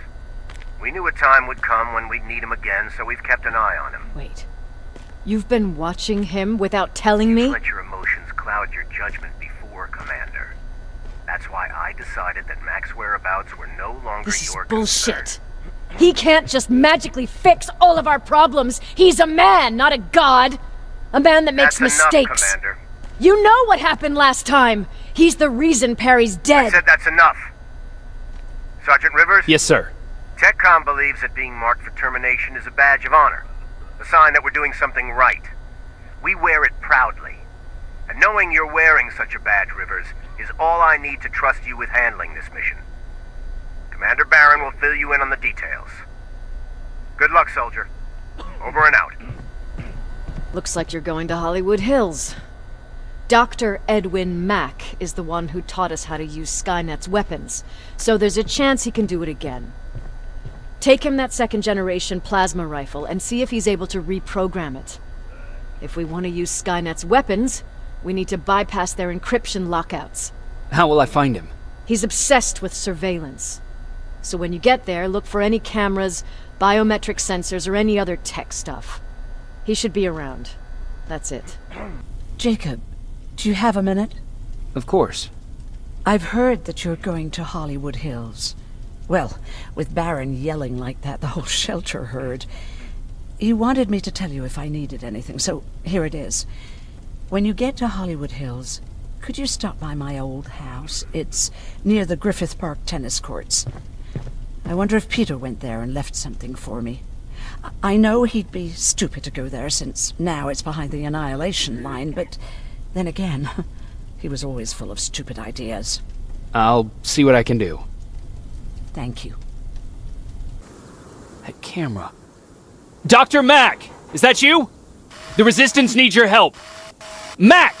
We knew a time would come when we'd need him again, so we've kept an eye on him. Wait. You've been watching him without telling me? Let your emotions cloud your judgment before, Commander. That's why I decided that Mack's whereabouts were no longer This is your bullshit. concern. He can't just magically fix all of our problems. He's a man, not a god. A man that makes That's mistakes. Enough, Commander. You know what happened last time. He's the reason Perry's dead. I said that's enough. Sergeant Rivers? Yes, sir. TechCom believes that being marked for termination is a badge of honor. A sign that we're doing something right. We wear it proudly. And knowing you're wearing such a badge, Rivers, is all I need to trust you with handling this mission. Commander Barron will fill you in on the details. Good luck, soldier. Over and out. Looks like you're going to Hollywood Hills. Dr. Edwin Mack is the one who taught us how to use Skynet's weapons, so there's a chance he can do it again. Take him that second-generation plasma rifle and see if he's able to reprogram it. If we want to use Skynet's weapons, we need to bypass their encryption lockouts. How will I find him? He's obsessed with surveillance. So when you get there, look for any cameras, biometric sensors, or any other tech stuff. He should be around. That's it. Jacob, do you have a minute? Of course. I've heard that you're going to Hollywood Hills. Well, with Barron yelling like that, the whole shelter heard. He wanted me to tell you if I needed anything, so here it is. When you get to Hollywood Hills, could you stop by my old house? It's near the Griffith Park tennis courts. I wonder if Peter went there and left something for me. I know he'd be stupid to go there, since now it's behind the Annihilation Line, but then again, he was always full of stupid ideas. I'll see what I can do. Thank you. That camera. Dr. Mack! Is that you? The Resistance needs your help. Mack!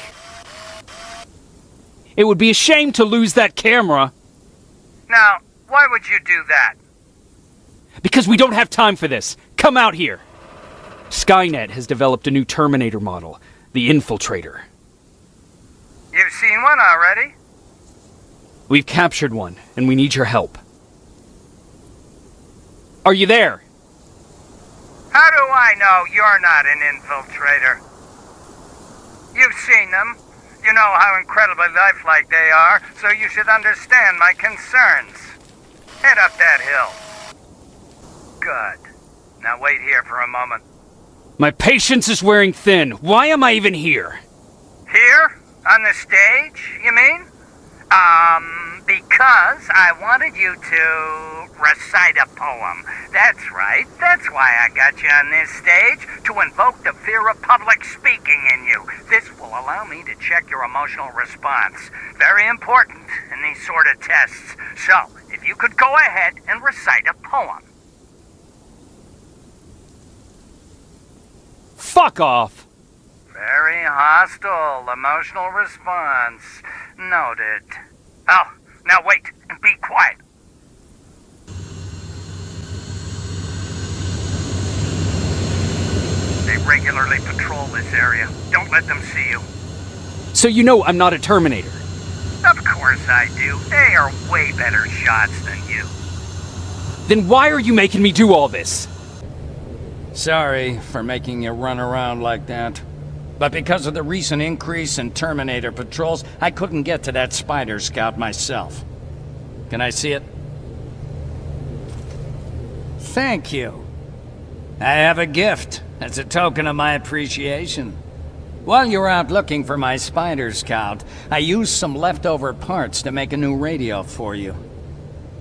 It would be a shame to lose that camera. Now, why would you do that? Because we don't have time for this. Come out here. Skynet has developed a new Terminator model, the Infiltrator. You've seen one already? We've captured one, and we need your help. Are you there? How do I know you're not an infiltrator? You've seen them. You know how incredibly lifelike they are, so you should understand my concerns. Head up that hill. Good. Now wait here for a moment. My patience is wearing thin. Why am I even here? Here? On the stage, you mean? Because Because I wanted you to recite a poem. That's right. That's why I got you on this stage, to invoke the fear of public speaking in you. This will allow me to check your emotional response. Very important in these sort of tests. So, if you could go ahead and recite a poem. Fuck off! Very hostile emotional response. Noted. Oh, now wait, and be quiet. They regularly patrol this area. Don't let them see you. So you know I'm not a Terminator. Of course I do. They are way better shots than you. Then why are you making me do all this? Sorry for making you run around like that. But because of the recent increase in Terminator patrols, I couldn't get to that Spider Scout myself. Can I see it? Thank you. I have a gift as a token of my appreciation. While you were out looking for my Spider Scout, I used some leftover parts to make a new radio for you.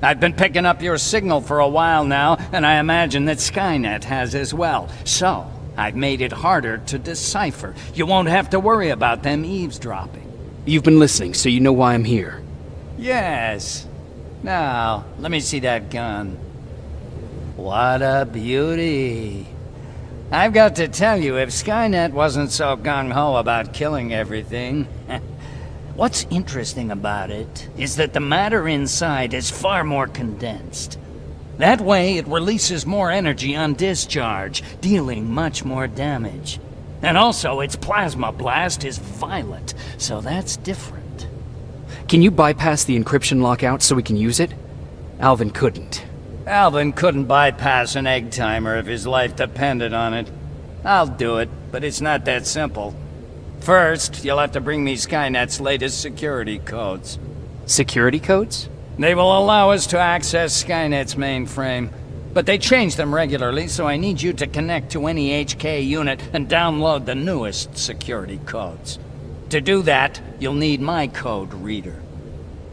I've been picking up your signal for a while now, and I imagine that Skynet has as well. So, I've made it harder to decipher. You won't have to worry about them eavesdropping. You've been listening, so you know why I'm here. Yes. Now, let me see that gun. What a beauty. I've got to tell you, if Skynet wasn't so gung-ho about killing everything... What's interesting about it is that the matter inside is far more condensed. That way, it releases more energy on discharge, dealing much more damage. And also, its plasma blast is violent, so that's different. Can you bypass the encryption lockout so we can use it? Alvin couldn't. Alvin couldn't bypass an egg timer if his life depended on it. I'll do it, but it's not that simple. First, you'll have to bring me Skynet's latest security codes. Security codes? They will allow us to access Skynet's mainframe, but they change them regularly, so I need you to connect to any HK unit and download the newest security codes. To do that, you'll need my code reader.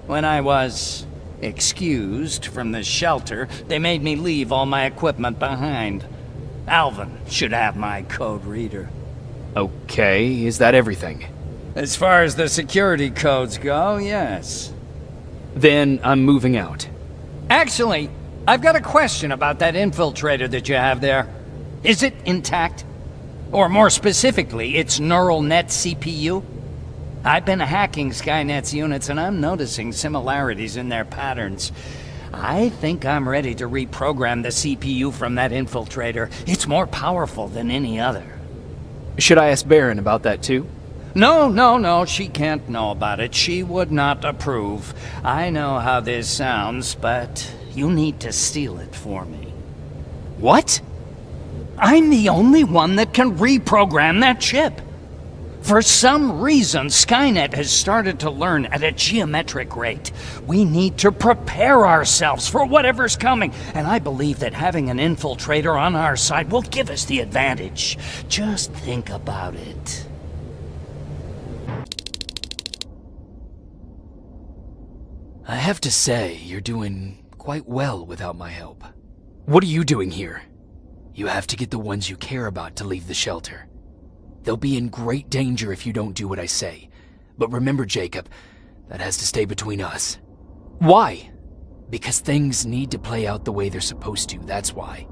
When I was excused from the shelter, they made me leave all my equipment behind. Alvin should have my code reader. Okay, is that everything? As far as the security codes go, yes. Then I'm moving out. Actually, I've got a question about that infiltrator that you have there. Is it intact? Or more specifically, its neural net CPU? I've been hacking Skynet's units and I'm noticing similarities in their patterns. I think I'm ready to reprogram the CPU from that infiltrator. It's more powerful than any other. Should I ask Baron about that too? No, she can't know about it. She would not approve. I know how this sounds, but you need to steal it for me. What? I'm the only one that can reprogram that chip. For some reason, Skynet has started to learn at a geometric rate. We need to prepare ourselves for whatever's coming, and I believe that having an infiltrator on our side will give us the advantage. Just think about it. I have to say, you're doing quite well without my help. What are you doing here? You have to get the ones you care about to leave the shelter. They'll be in great danger if you don't do what I say. But remember, Jacob, that has to stay between us. Why? Because things need to play out the way they're supposed to, that's why.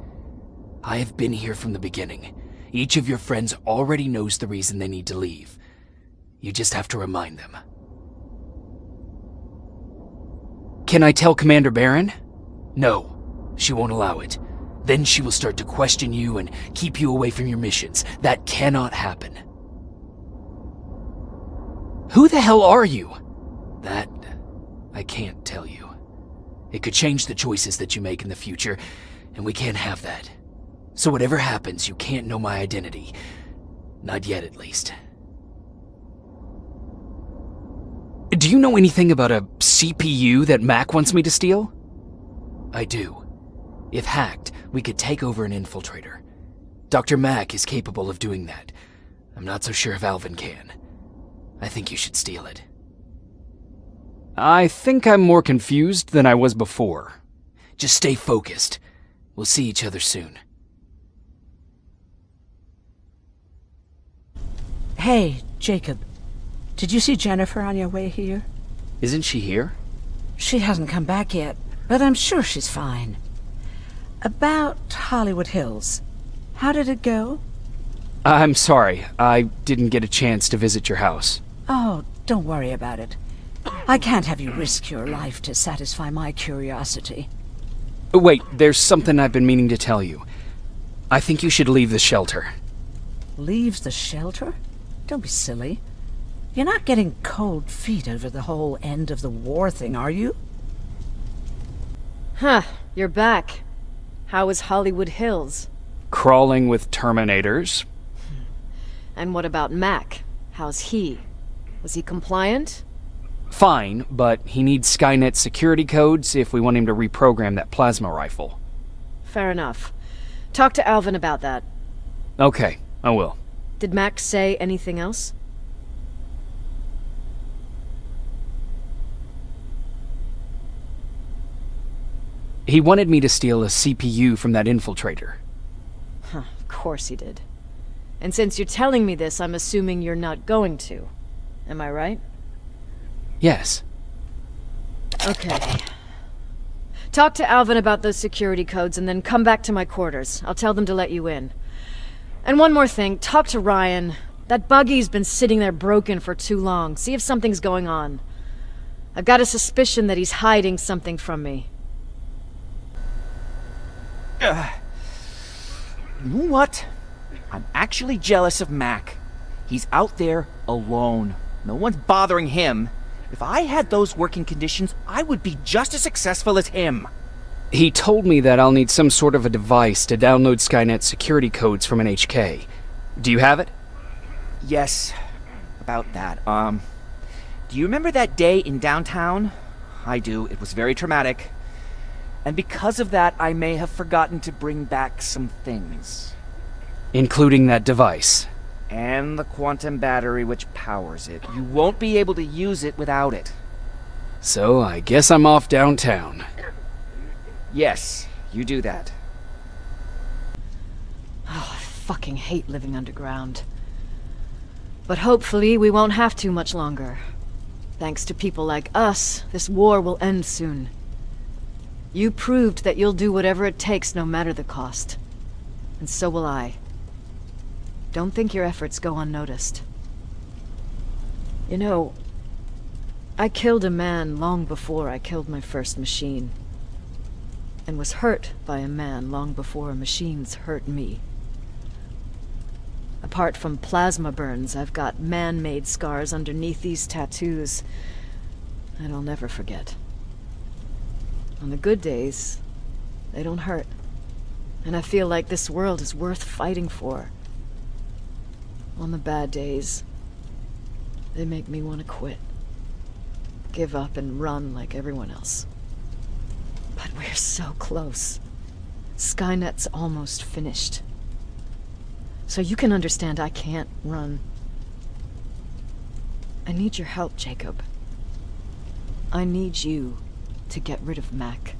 I have been here from the beginning. Each of your friends already knows the reason they need to leave. You just have to remind them. Can I tell Commander Baron? No, she won't allow it. Then she will start to question you and keep you away from your missions. That cannot happen. Who the hell are you? That I can't tell you. It could change the choices that you make in the future, and we can't have that. So whatever happens, you can't know my identity. Not yet, at least. Do you know anything about a CPU that Mac wants me to steal? I do. If hacked, we could take over an infiltrator. Dr. Mack is capable of doing that. I'm not so sure if Alvin can. I think you should steal it. I think I'm more confused than I was before. Just stay focused. We'll see each other soon. Hey, Jacob. Did you see Jennifer on your way here? Isn't she here? She hasn't come back yet, but I'm sure she's fine. About Hollywood Hills. How did it go? I'm sorry. I didn't get a chance to visit your house. Oh, don't worry about it. I can't have you risk your life to satisfy my curiosity. Wait, there's something I've been meaning to tell you. I think you should leave the shelter. Leave the shelter? Don't be silly. You're not getting cold feet over the whole end of the war thing, are you? Huh, you're back. How was Hollywood Hills? Crawling with Terminators. And what about Mac? How's he? Was he compliant? Fine, but he needs Skynet security codes if we want him to reprogram that plasma rifle. Fair enough. Talk to Alvin about that. Okay, I will. Did Mac say anything else? He wanted me to steal a CPU from that infiltrator. Huh, of course he did. And since you're telling me this, I'm assuming you're not going to. Am I right? Yes. Okay. Talk to Alvin about those security codes and then come back to my quarters. I'll tell them to let you in. And one more thing, talk to Ryan. That buggy's been sitting there broken for too long. See if something's going on. I've got a suspicion that he's hiding something from me. You know what? I'm actually jealous of Mac. He's out there alone. No one's bothering him. If I had those working conditions, I would be just as successful as him. He told me that I'll need some sort of a device to download Skynet security codes from an HK. Do you have it? Yes, about that. Do you remember that day in downtown? I do. It was very traumatic. And because of that, I may have forgotten to bring back some things. Including that device. And the quantum battery which powers it. You won't be able to use it without it. So I guess I'm off downtown. Yes, you do that. Oh, I fucking hate living underground. But hopefully we won't have to much longer. Thanks to people like us, this war will end soon. You proved that you'll do whatever it takes no matter the cost. And so will I. Don't think your efforts go unnoticed. You know, I killed a man long before I killed my first machine. And was hurt by a man long before machines hurt me. Apart from plasma burns, I've got man-made scars underneath these tattoos that I'll never forget. On the good days, they don't hurt. And I feel like this world is worth fighting for. On the bad days, they make me want to quit. Give up and run like everyone else. But we're so close. Skynet's almost finished. So you can understand I can't run. I need your help, Jacob. I need you to get rid of Mac.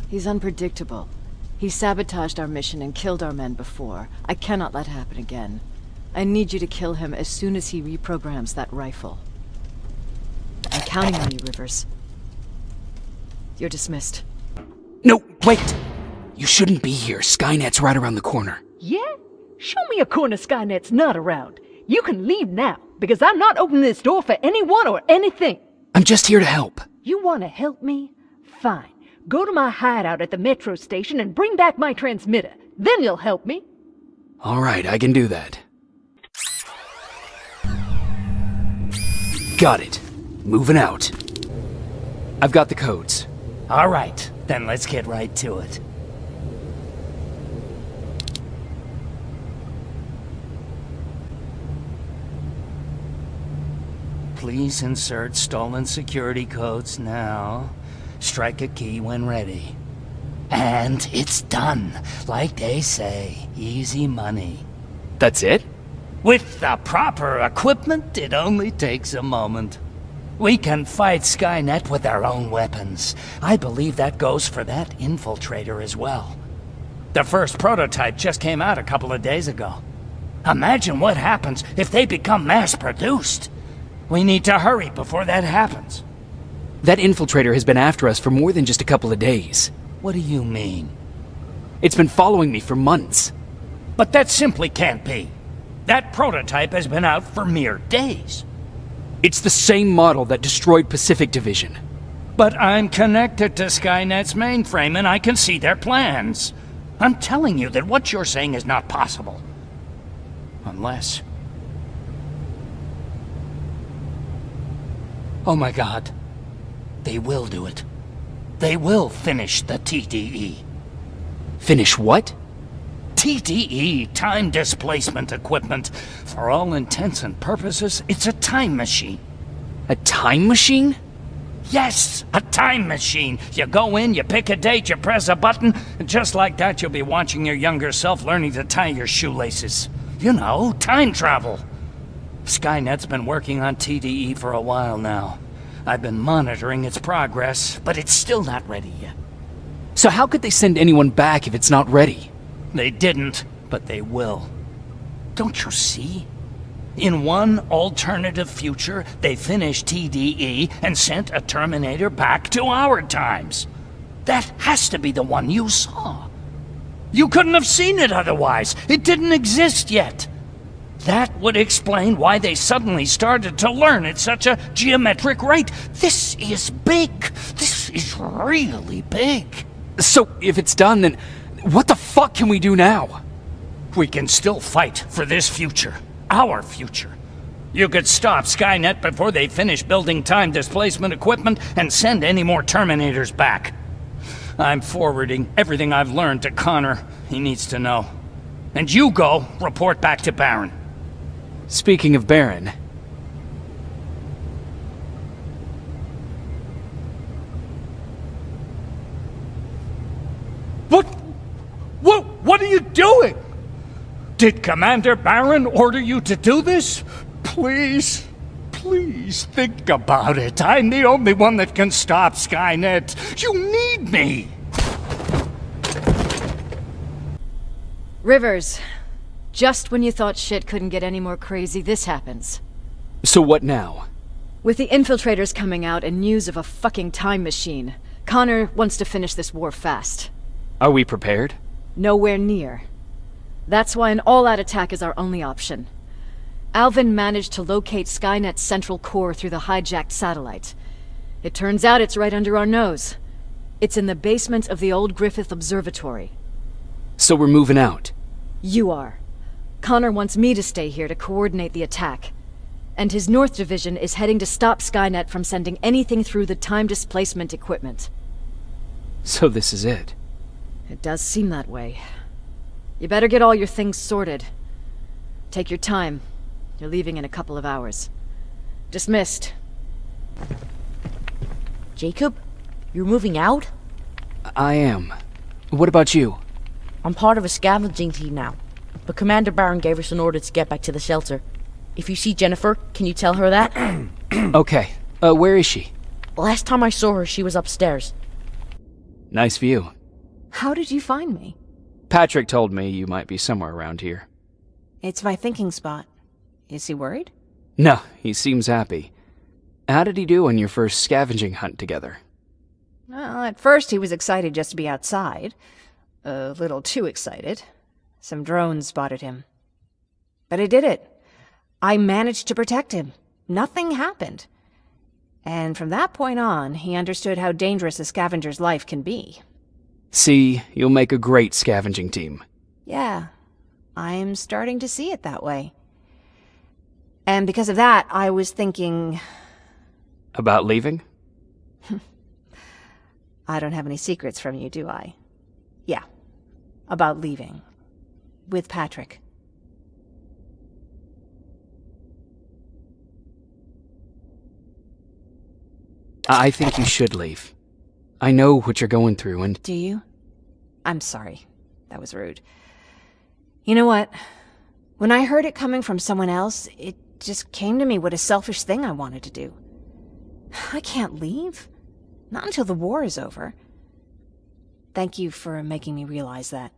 He's unpredictable. He sabotaged our mission and killed our men before. I cannot let it happen again. I need you to kill him as soon as he reprograms that rifle. I'm counting on you, Rivers. You're dismissed. No, wait! You shouldn't be here. Skynet's right around the corner. Yeah? Show me a corner Skynet's not around. You can leave now, because I'm not opening this door for anyone or anything. I'm just here to help. You want to help me? Fine. Go to my hideout at the metro station and bring back my transmitter. Then you'll help me. All right, I can do that. Got it. Moving out. I've got the codes. All right, then let's get right to it. Please insert stolen security codes now. Strike a key when ready. And it's done. Like they say, easy money. That's it? With the proper equipment, it only takes a moment. We can fight Skynet with our own weapons. I believe that goes for that infiltrator as well. The first prototype just came out a couple of days ago. Imagine what happens if they become mass-produced. We need to hurry before that happens. That infiltrator has been after us for more than just a couple of days. What do you mean? It's been following me for months. But that simply can't be. That prototype has been out for mere days. It's the same model that destroyed Pacific Division. But I'm connected to Skynet's mainframe and I can see their plans. I'm telling you that what you're saying is not possible. Unless... Oh my God. They will do it. They will finish the TDE. Finish what? TDE, time displacement equipment. For all intents and purposes, it's a time machine. A time machine? Yes, a time machine. You go in, you pick a date, you press a button, and just like that you'll be watching your younger self learning to tie your shoelaces. You know, time travel. Skynet's been working on TDE for a while now. I've been monitoring its progress, but it's still not ready yet. So how could they send anyone back if it's not ready? They didn't, but they will. Don't you see? In one alternative future, they finished TDE and sent a Terminator back to our times. That has to be the one you saw. You couldn't have seen it otherwise. It didn't exist yet. That would explain why they suddenly started to learn at such a geometric rate. This is big. This is really big. So, if it's done, then what the fuck can we do now? We can still fight for this future. Our future. You could stop Skynet before they finish building time displacement equipment and send any more Terminators back. I'm forwarding everything I've learned to Connor. He needs to know. And you go report back to Baron. Speaking of Baron... What are you doing? Did Commander Baron order you to do this? Please, please think about it. I'm the only one that can stop Skynet. You need me. Rivers, just when you thought shit couldn't get any more crazy, this happens. So what now? With the infiltrators coming out and news of a fucking time machine, Connor wants to finish this war fast. Are we prepared? Nowhere near. That's why an all-out attack is our only option. Alvin managed to locate Skynet's central core through the hijacked satellite. It turns out it's right under our nose. It's in the basement of the old Griffith Observatory. So we're moving out? You are. Connor wants me to stay here to coordinate the attack. And his North Division is heading to stop Skynet from sending anything through the time displacement equipment. So this is it? It does seem that way. You better get all your things sorted. Take your time. You're leaving in a couple of hours. Dismissed. Jacob? You're moving out? I am. What about you? I'm part of a scavenging team now. But Commander Baron gave us an order to get back to the shelter. If you see Jennifer, can you tell her that? Okay. Where is she? Last time I saw her, she was upstairs. Nice view. How did you find me? Patrick told me you might be somewhere around here. It's my thinking spot. Is he worried? No, he seems happy. How did he do on your first scavenging hunt together? Well, at first he was excited just to be outside. A little too excited. Some drones spotted him. But I did it. I managed to protect him. Nothing happened. And from that point on, he understood how dangerous a scavenger's life can be. See, you'll make a great scavenging team. Yeah, I'm starting to see it that way. And because of that, I was thinking... About leaving? I don't have any secrets from you, do I? Yeah, about leaving. With Patrick. I think you should leave. I know what you're going through and... Do you? I'm sorry. That was rude. You know what? When I heard it coming from someone else, it just came to me what a selfish thing I wanted to do. I can't leave. Not until the war is over. Thank you for making me realize that.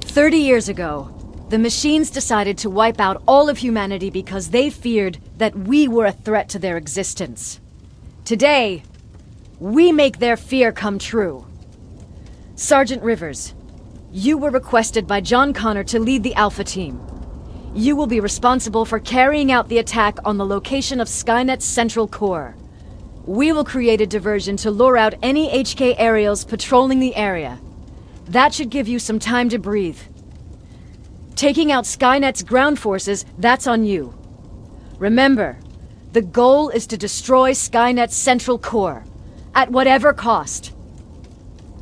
30 years ago, the machines decided to wipe out all of humanity because they feared that we were a threat to their existence. Today, we make their fear come true. Sergeant Rivers, you were requested by John Connor to lead the Alpha team. You will be responsible for carrying out the attack on the location of Skynet's central core. We will create a diversion to lure out any HK aerials patrolling the area. That should give you some time to breathe. Taking out Skynet's ground forces, that's on you. Remember, the goal is to destroy Skynet's central core, at whatever cost.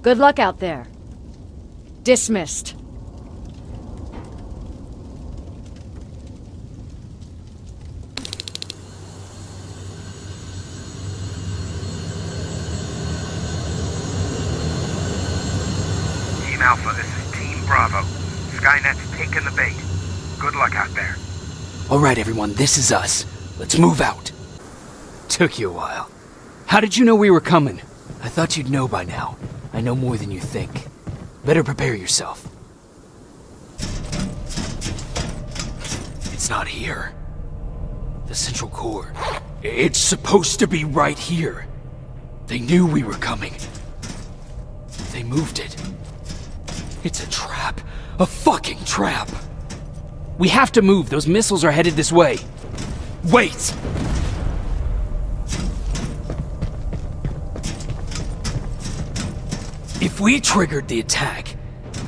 Good luck out there. Dismissed. Team Alpha, this is Team Bravo. Skynet's taken the bait. Good luck out there. All right, everyone, this is us. Let's move out. Took you a while. How did you know we were coming? I thought you'd know by now. I know more than you think. Better prepare yourself. It's not here. The central core. It's supposed to be right here. They knew we were coming. They moved it. It's a trap. A fucking trap. We have to move. Those missiles are headed this way. Wait! If we triggered the attack,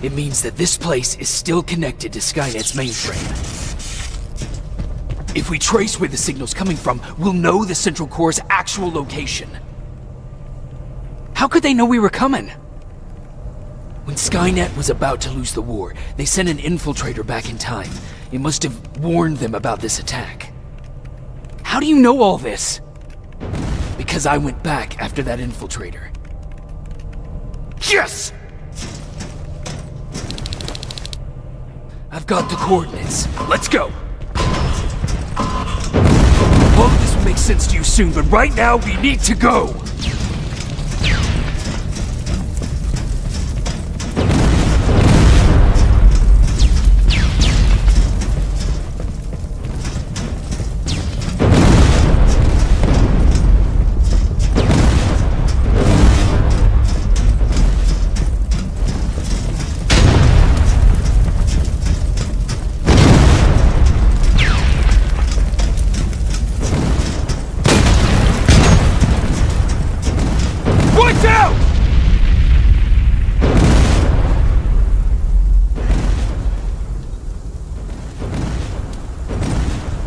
it means that this place is still connected to Skynet's mainframe. If we trace where the signal's coming from, we'll know the Central Core's actual location. How could they know we were coming? When Skynet was about to lose the war, they sent an infiltrator back in time. It must have warned them about this attack. How do you know all this? Because I went back after that infiltrator. Yes! I've got the coordinates. Let's go! All of this will make sense to you soon, but right now we need to go!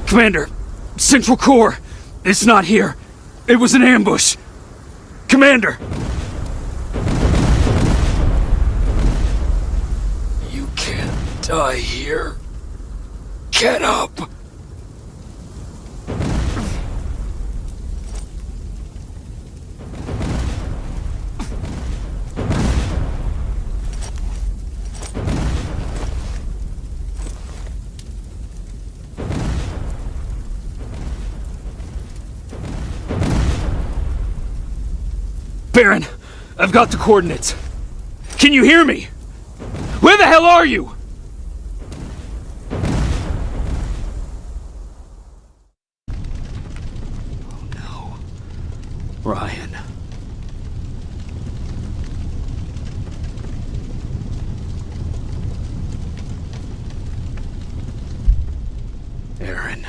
Commander, Central Core, it's not here. It was an ambush. Commander! You can't die here. Get up! Baron, I've got the coordinates. Can you hear me? Where the hell are you? Oh no. Ryan. Aaron.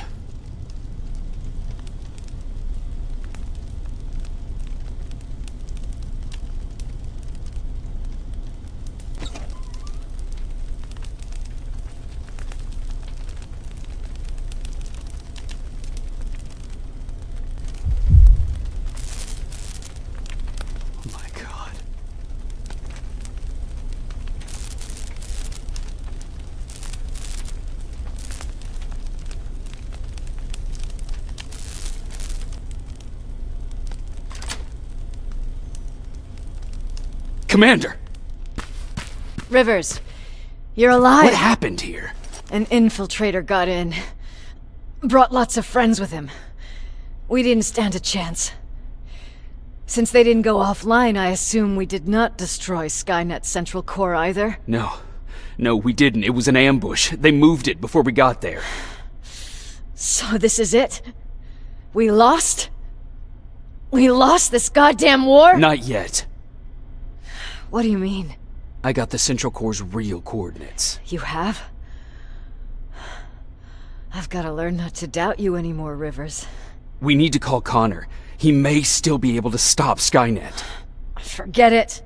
Commander! Rivers, you're alive. What happened here? An infiltrator got in. Brought lots of friends with him. We didn't stand a chance. Since they didn't go offline, I assume we did not destroy Skynet's central core either. No, we didn't. It was an ambush. They moved it before we got there. So this is it? We lost? We lost this goddamn war? Not yet. What do you mean? I got the Central Core's real coordinates. You have? I've gotta learn not to doubt you anymore, Rivers. We need to call Connor. He may still be able to stop Skynet. Forget it.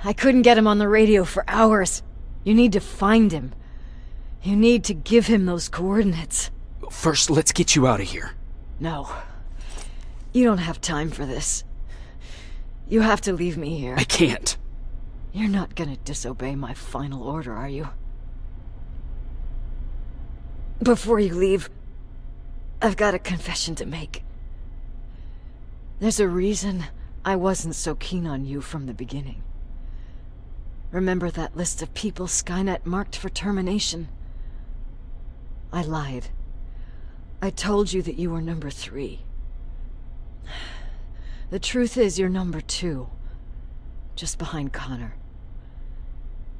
I couldn't get him on the radio for hours. You need to find him. You need to give him those coordinates. First, let's get you out of here. No. You don't have time for this. You have to leave me here. I can't. You're not gonna disobey my final order, are you? Before you leave, I've got a confession to make. There's a reason I wasn't so keen on you from the beginning. Remember that list of people Skynet marked for termination? I lied. I told you that you were number 3. The truth is you're number 2, just behind Connor.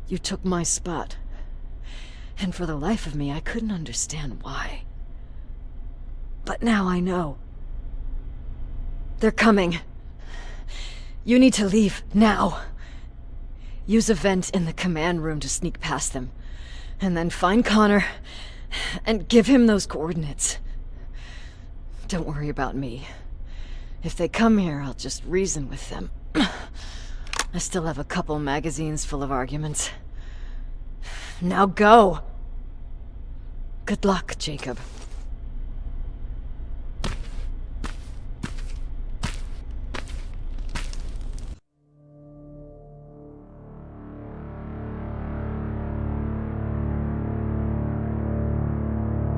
You took my spot, and for the life of me, I couldn't understand why. But now I know. They're coming. You need to leave, now. Use a vent in the command room to sneak past them, and then find Connor, and give him those coordinates. Don't worry about me. If they come here, I'll just reason with them. I still have a couple magazines full of arguments. Now go! Good luck, Jacob.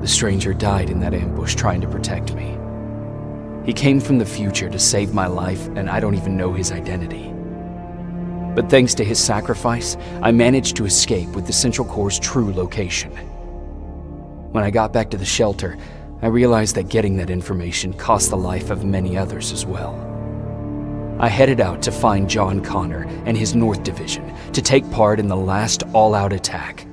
The stranger died in that ambush trying to protect me. He came from the future to save my life, and I don't even know his identity. But thanks to his sacrifice, I managed to escape with the Central Core's true location. When I got back to the shelter, I realized that getting that information cost the life of many others as well. I headed out to find John Connor and his North Division to take part in the last all-out attack.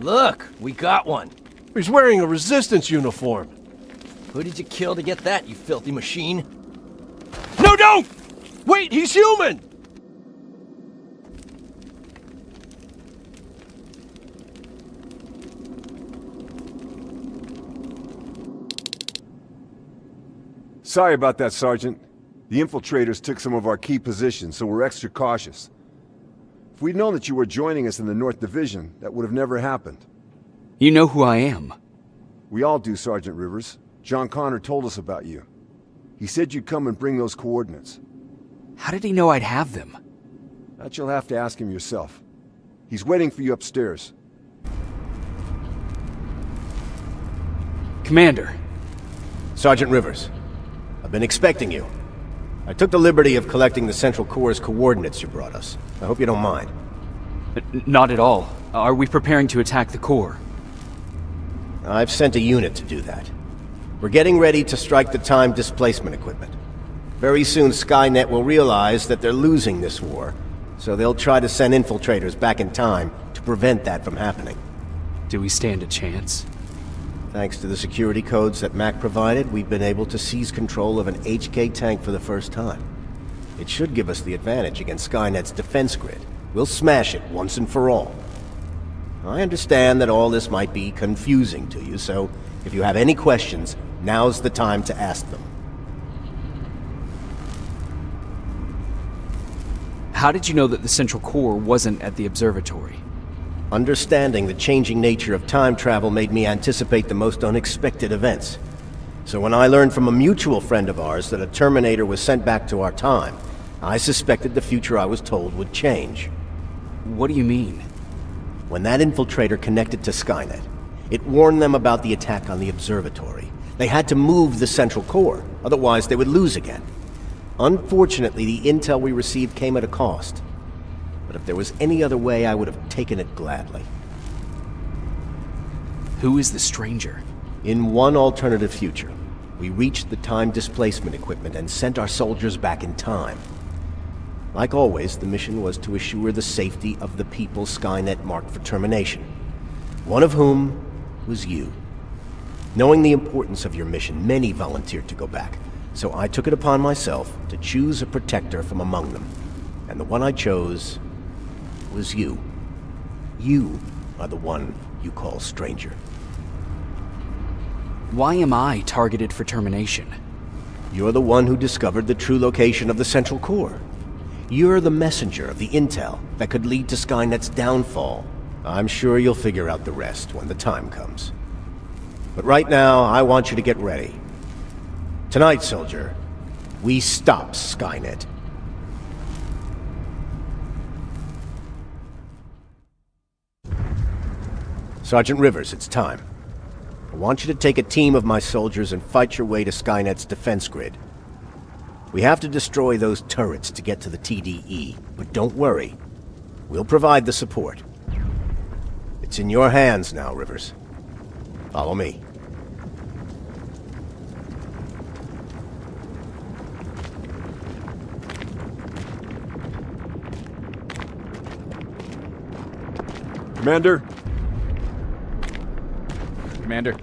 Look, we got one. He's wearing a resistance uniform. Who did you kill to get that, you filthy machine? No, don't! Wait, he's human! Sorry about that, Sergeant. The infiltrators took some of our key positions, so we're extra cautious. If we'd known that you were joining us in the North Division, that would have never happened. You know who I am. We all do, Sergeant Rivers. John Connor told us about you. He said you'd come and bring those coordinates. How did he know I'd have them? That you'll have to ask him yourself. He's waiting for you upstairs. Commander. Sergeant Rivers, I've been expecting you. I took the liberty of collecting the Central Core's coordinates you brought us. I hope you don't mind. Not at all. Are we preparing to attack the core? I've sent a unit to do that. We're getting ready to strike the time displacement equipment. Very soon Skynet will realize that they're losing this war, so they'll try to send infiltrators back in time to prevent that from happening. Do we stand a chance? Thanks to the security codes that Mac provided, we've been able to seize control of an HK tank for the first time. It should give us the advantage against Skynet's defense grid. We'll smash it once and for all. I understand that all this might be confusing to you, so if you have any questions, now's the time to ask them. How did you know that the Central Core wasn't at the observatory? Understanding the changing nature of time travel made me anticipate the most unexpected events. So when I learned from a mutual friend of ours that a Terminator was sent back to our time, I suspected the future I was told would change. What do you mean? When that infiltrator connected to Skynet, it warned them about the attack on the observatory. They had to move the Central Core, otherwise they would lose again. Unfortunately, the intel we received came at a cost. But if there was any other way, I would have taken it gladly. Who is the stranger? In one alternative future, we reached the time displacement equipment and sent our soldiers back in time. Like always, the mission was to assure the safety of the people Skynet marked for termination. One of whom was you. Knowing the importance of your mission, many volunteered to go back. So I took it upon myself to choose a protector from among them. And the one I chose was you. You are the one you call stranger. Why am I targeted for termination? You're the one who discovered the true location of the Central Core. You're the messenger of the intel that could lead to Skynet's downfall. I'm sure you'll figure out the rest when the time comes. But right now, I want you to get ready. Tonight, soldier, we stop Skynet. Sergeant Rivers, it's time. I want you to take a team of my soldiers and fight your way to Skynet's defense grid. We have to destroy those turrets to get to the TDE, but don't worry. We'll provide the support. It's in your hands now, Rivers. Follow me. Commander? Commander.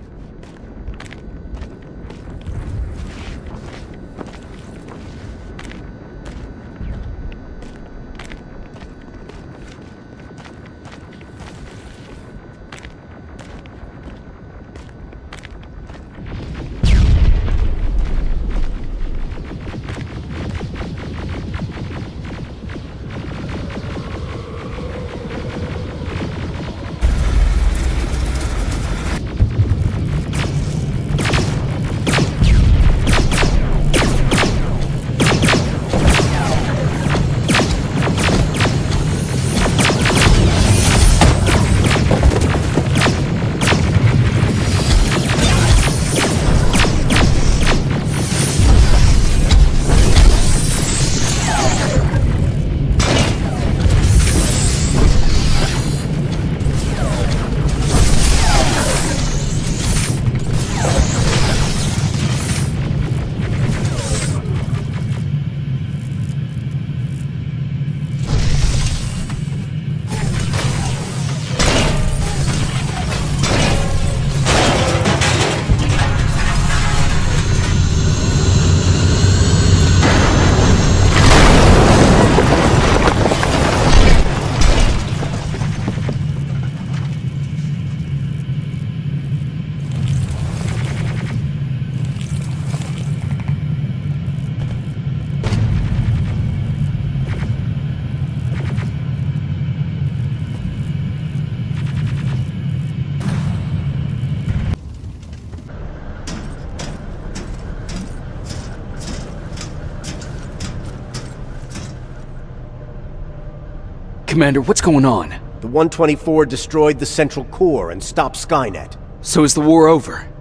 Commander, what's going on? The 124 destroyed the Central Core and stopped Skynet. So is the war over?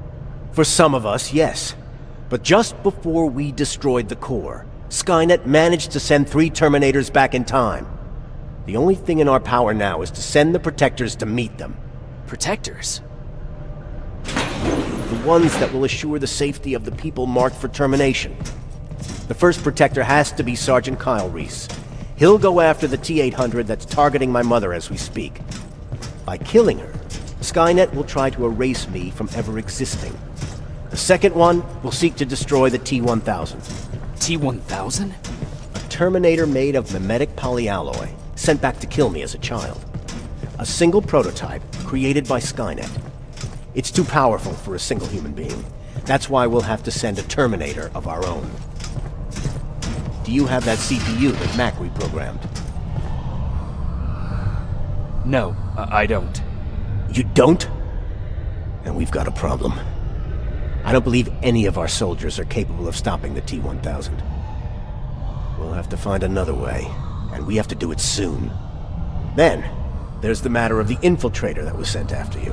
For some of us, yes. But just before we destroyed the core, Skynet managed to send 3 Terminators back in time. The only thing in our power now is to send the Protectors to meet them. Protectors? The ones that will assure the safety of the people marked for termination. The first Protector has to be Sergeant Kyle Reese. He'll go after the T-800 that's targeting my mother as we speak. By killing her, Skynet will try to erase me from ever existing. The second one will seek to destroy the T-1000. T-1000? A Terminator made of mimetic polyalloy, sent back to kill me as a child. A single prototype created by Skynet. It's too powerful for a single human being. That's why we'll have to send a Terminator of our own. Do you have that CPU that Mac reprogrammed? No, I don't. You don't? Then we've got a problem. I don't believe any of our soldiers are capable of stopping the T-1000. We'll have to find another way, and we have to do it soon. Then, there's the matter of the infiltrator that was sent after you.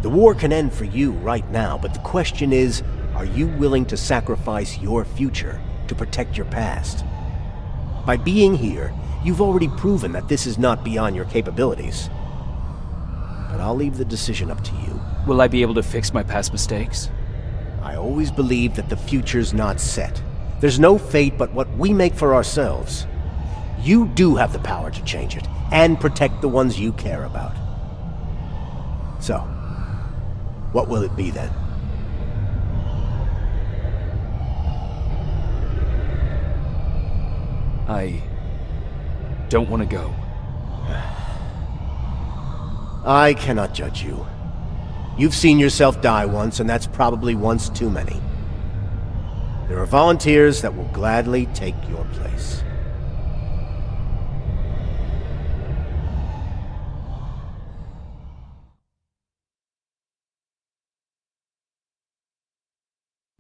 The war can end for you right now, but the question is, are you willing to sacrifice your future to protect your past. By being here, you've already proven that this is not beyond your capabilities. But I'll leave the decision up to you. Will I be able to fix my past mistakes? I always believe that the future's not set. There's no fate but what we make for ourselves. You do have the power to change it, and protect the ones you care about. So, what will it be then? I don't want to go. I cannot judge you. You've seen yourself die once, and that's probably once too many. There are volunteers that will gladly take your place.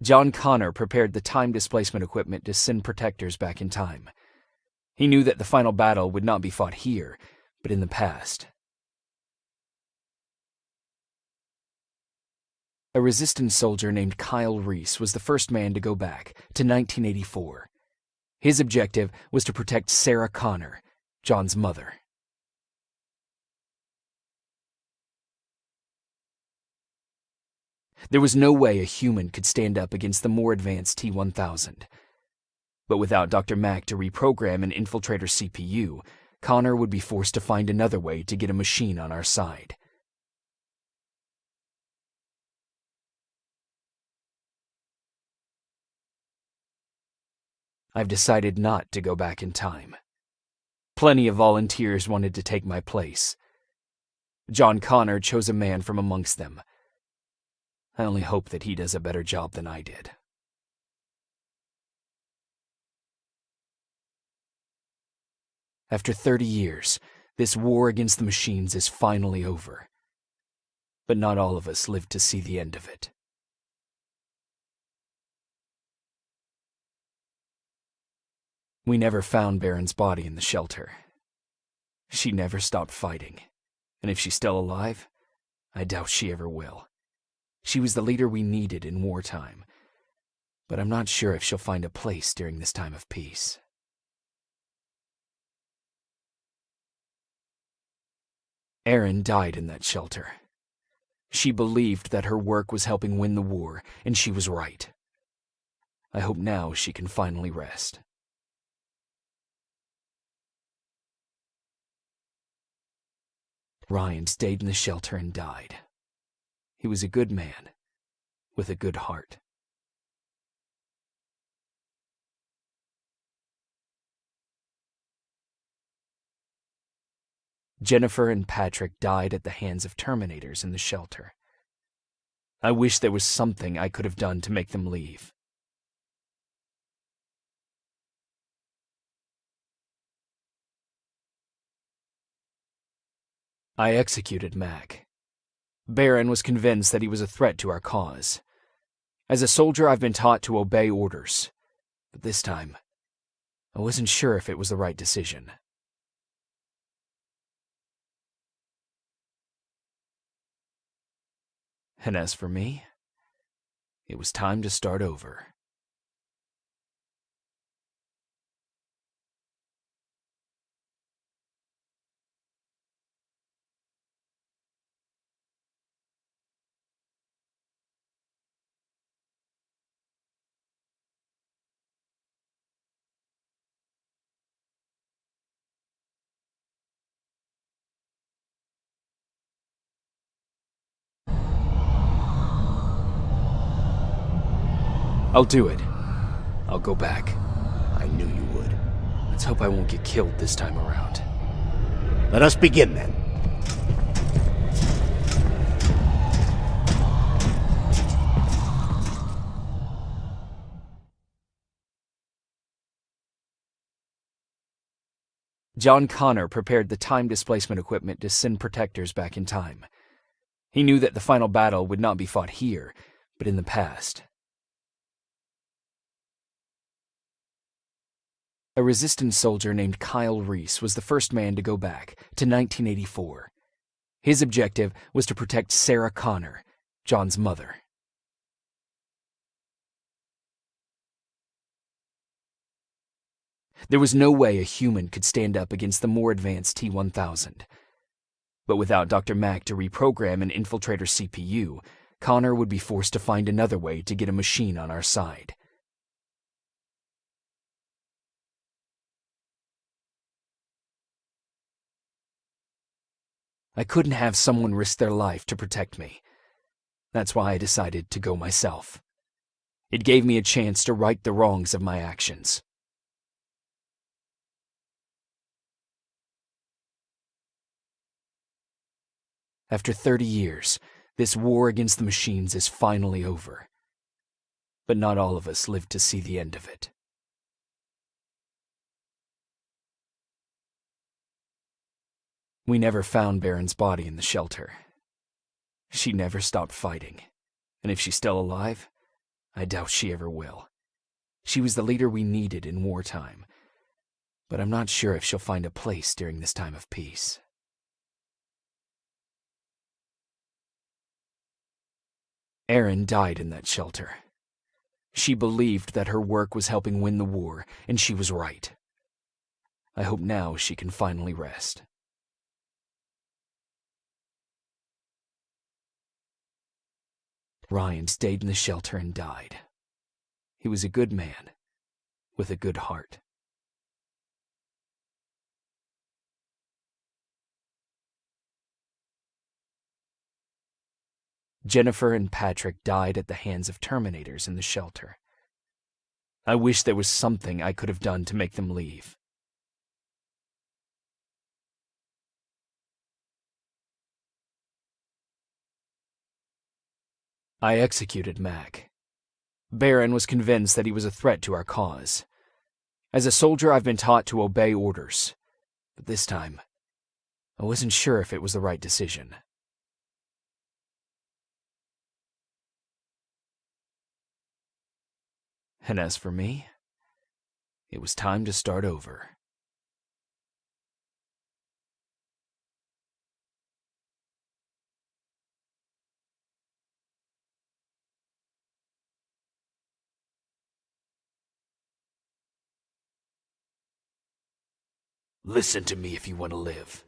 John Connor prepared the time displacement equipment to send protectors back in time. He knew that the final battle would not be fought here, but in the past. A resistance soldier named Kyle Reese was the first man to go back to 1984. His objective was to protect Sarah Connor, John's mother. There was no way a human could stand up against the more advanced T-1000. But without Dr. Mack to reprogram an infiltrator CPU, Connor would be forced to find another way to get a machine on our side. I've decided not to go back in time. Plenty of volunteers wanted to take my place. John Connor chose a man from amongst them. I only hope that he does a better job than I did. After 30 years, this war against the machines is finally over. But not all of us lived to see the end of it. We never found Baron's body in the shelter. She never stopped fighting, and if she's still alive, I doubt she ever will. She was the leader we needed in wartime, but I'm not sure if she'll find a place during this time of peace. Erin died in that shelter. She believed that her work was helping win the war, and she was right. I hope now she can finally rest. Ryan stayed in the shelter and died. He was a good man, with a good heart. Jennifer and Patrick died at the hands of Terminators in the shelter. I wish there was something I could have done to make them leave. I executed Mac. Baron was convinced that he was a threat to our cause. As a soldier, I've been taught to obey orders, but this time, I wasn't sure if it was the right decision. And as for me, it was time to start over. I'll do it. I'll go back. I knew you would. Let's hope I won't get killed this time around. Let us begin then. John Connor prepared the time displacement equipment to send protectors back in time. He knew that the final battle would not be fought here, but in the past. A resistance soldier named Kyle Reese was the first man to go back to 1984. His objective was to protect Sarah Connor, John's mother. There was no way a human could stand up against the more advanced T-1000. But without Dr. Mack to reprogram an infiltrator CPU, Connor would be forced to find another way to get a machine on our side. I couldn't have someone risk their life to protect me. That's why I decided to go myself. It gave me a chance to right the wrongs of my actions. After 30 years, this war against the machines is finally over. But not all of us lived to see the end of it. We never found Baron's body in the shelter. She never stopped fighting, and if she's still alive, I doubt she ever will. She was the leader we needed in wartime, but I'm not sure if she'll find a place during this time of peace. Erin died in that shelter. She believed that her work was helping win the war, and she was right. I hope now she can finally rest. Ryan stayed in the shelter and died. He was a good man, with a good heart. Jennifer and Patrick died at the hands of Terminators in the shelter. I wish there was something I could have done to make them leave. I executed Mac. Baron was convinced that he was a threat to our cause. As a soldier, I've been taught to obey orders, but this time, I wasn't sure if it was the right decision. And as for me, it was time to start over. Listen to me if you want to live.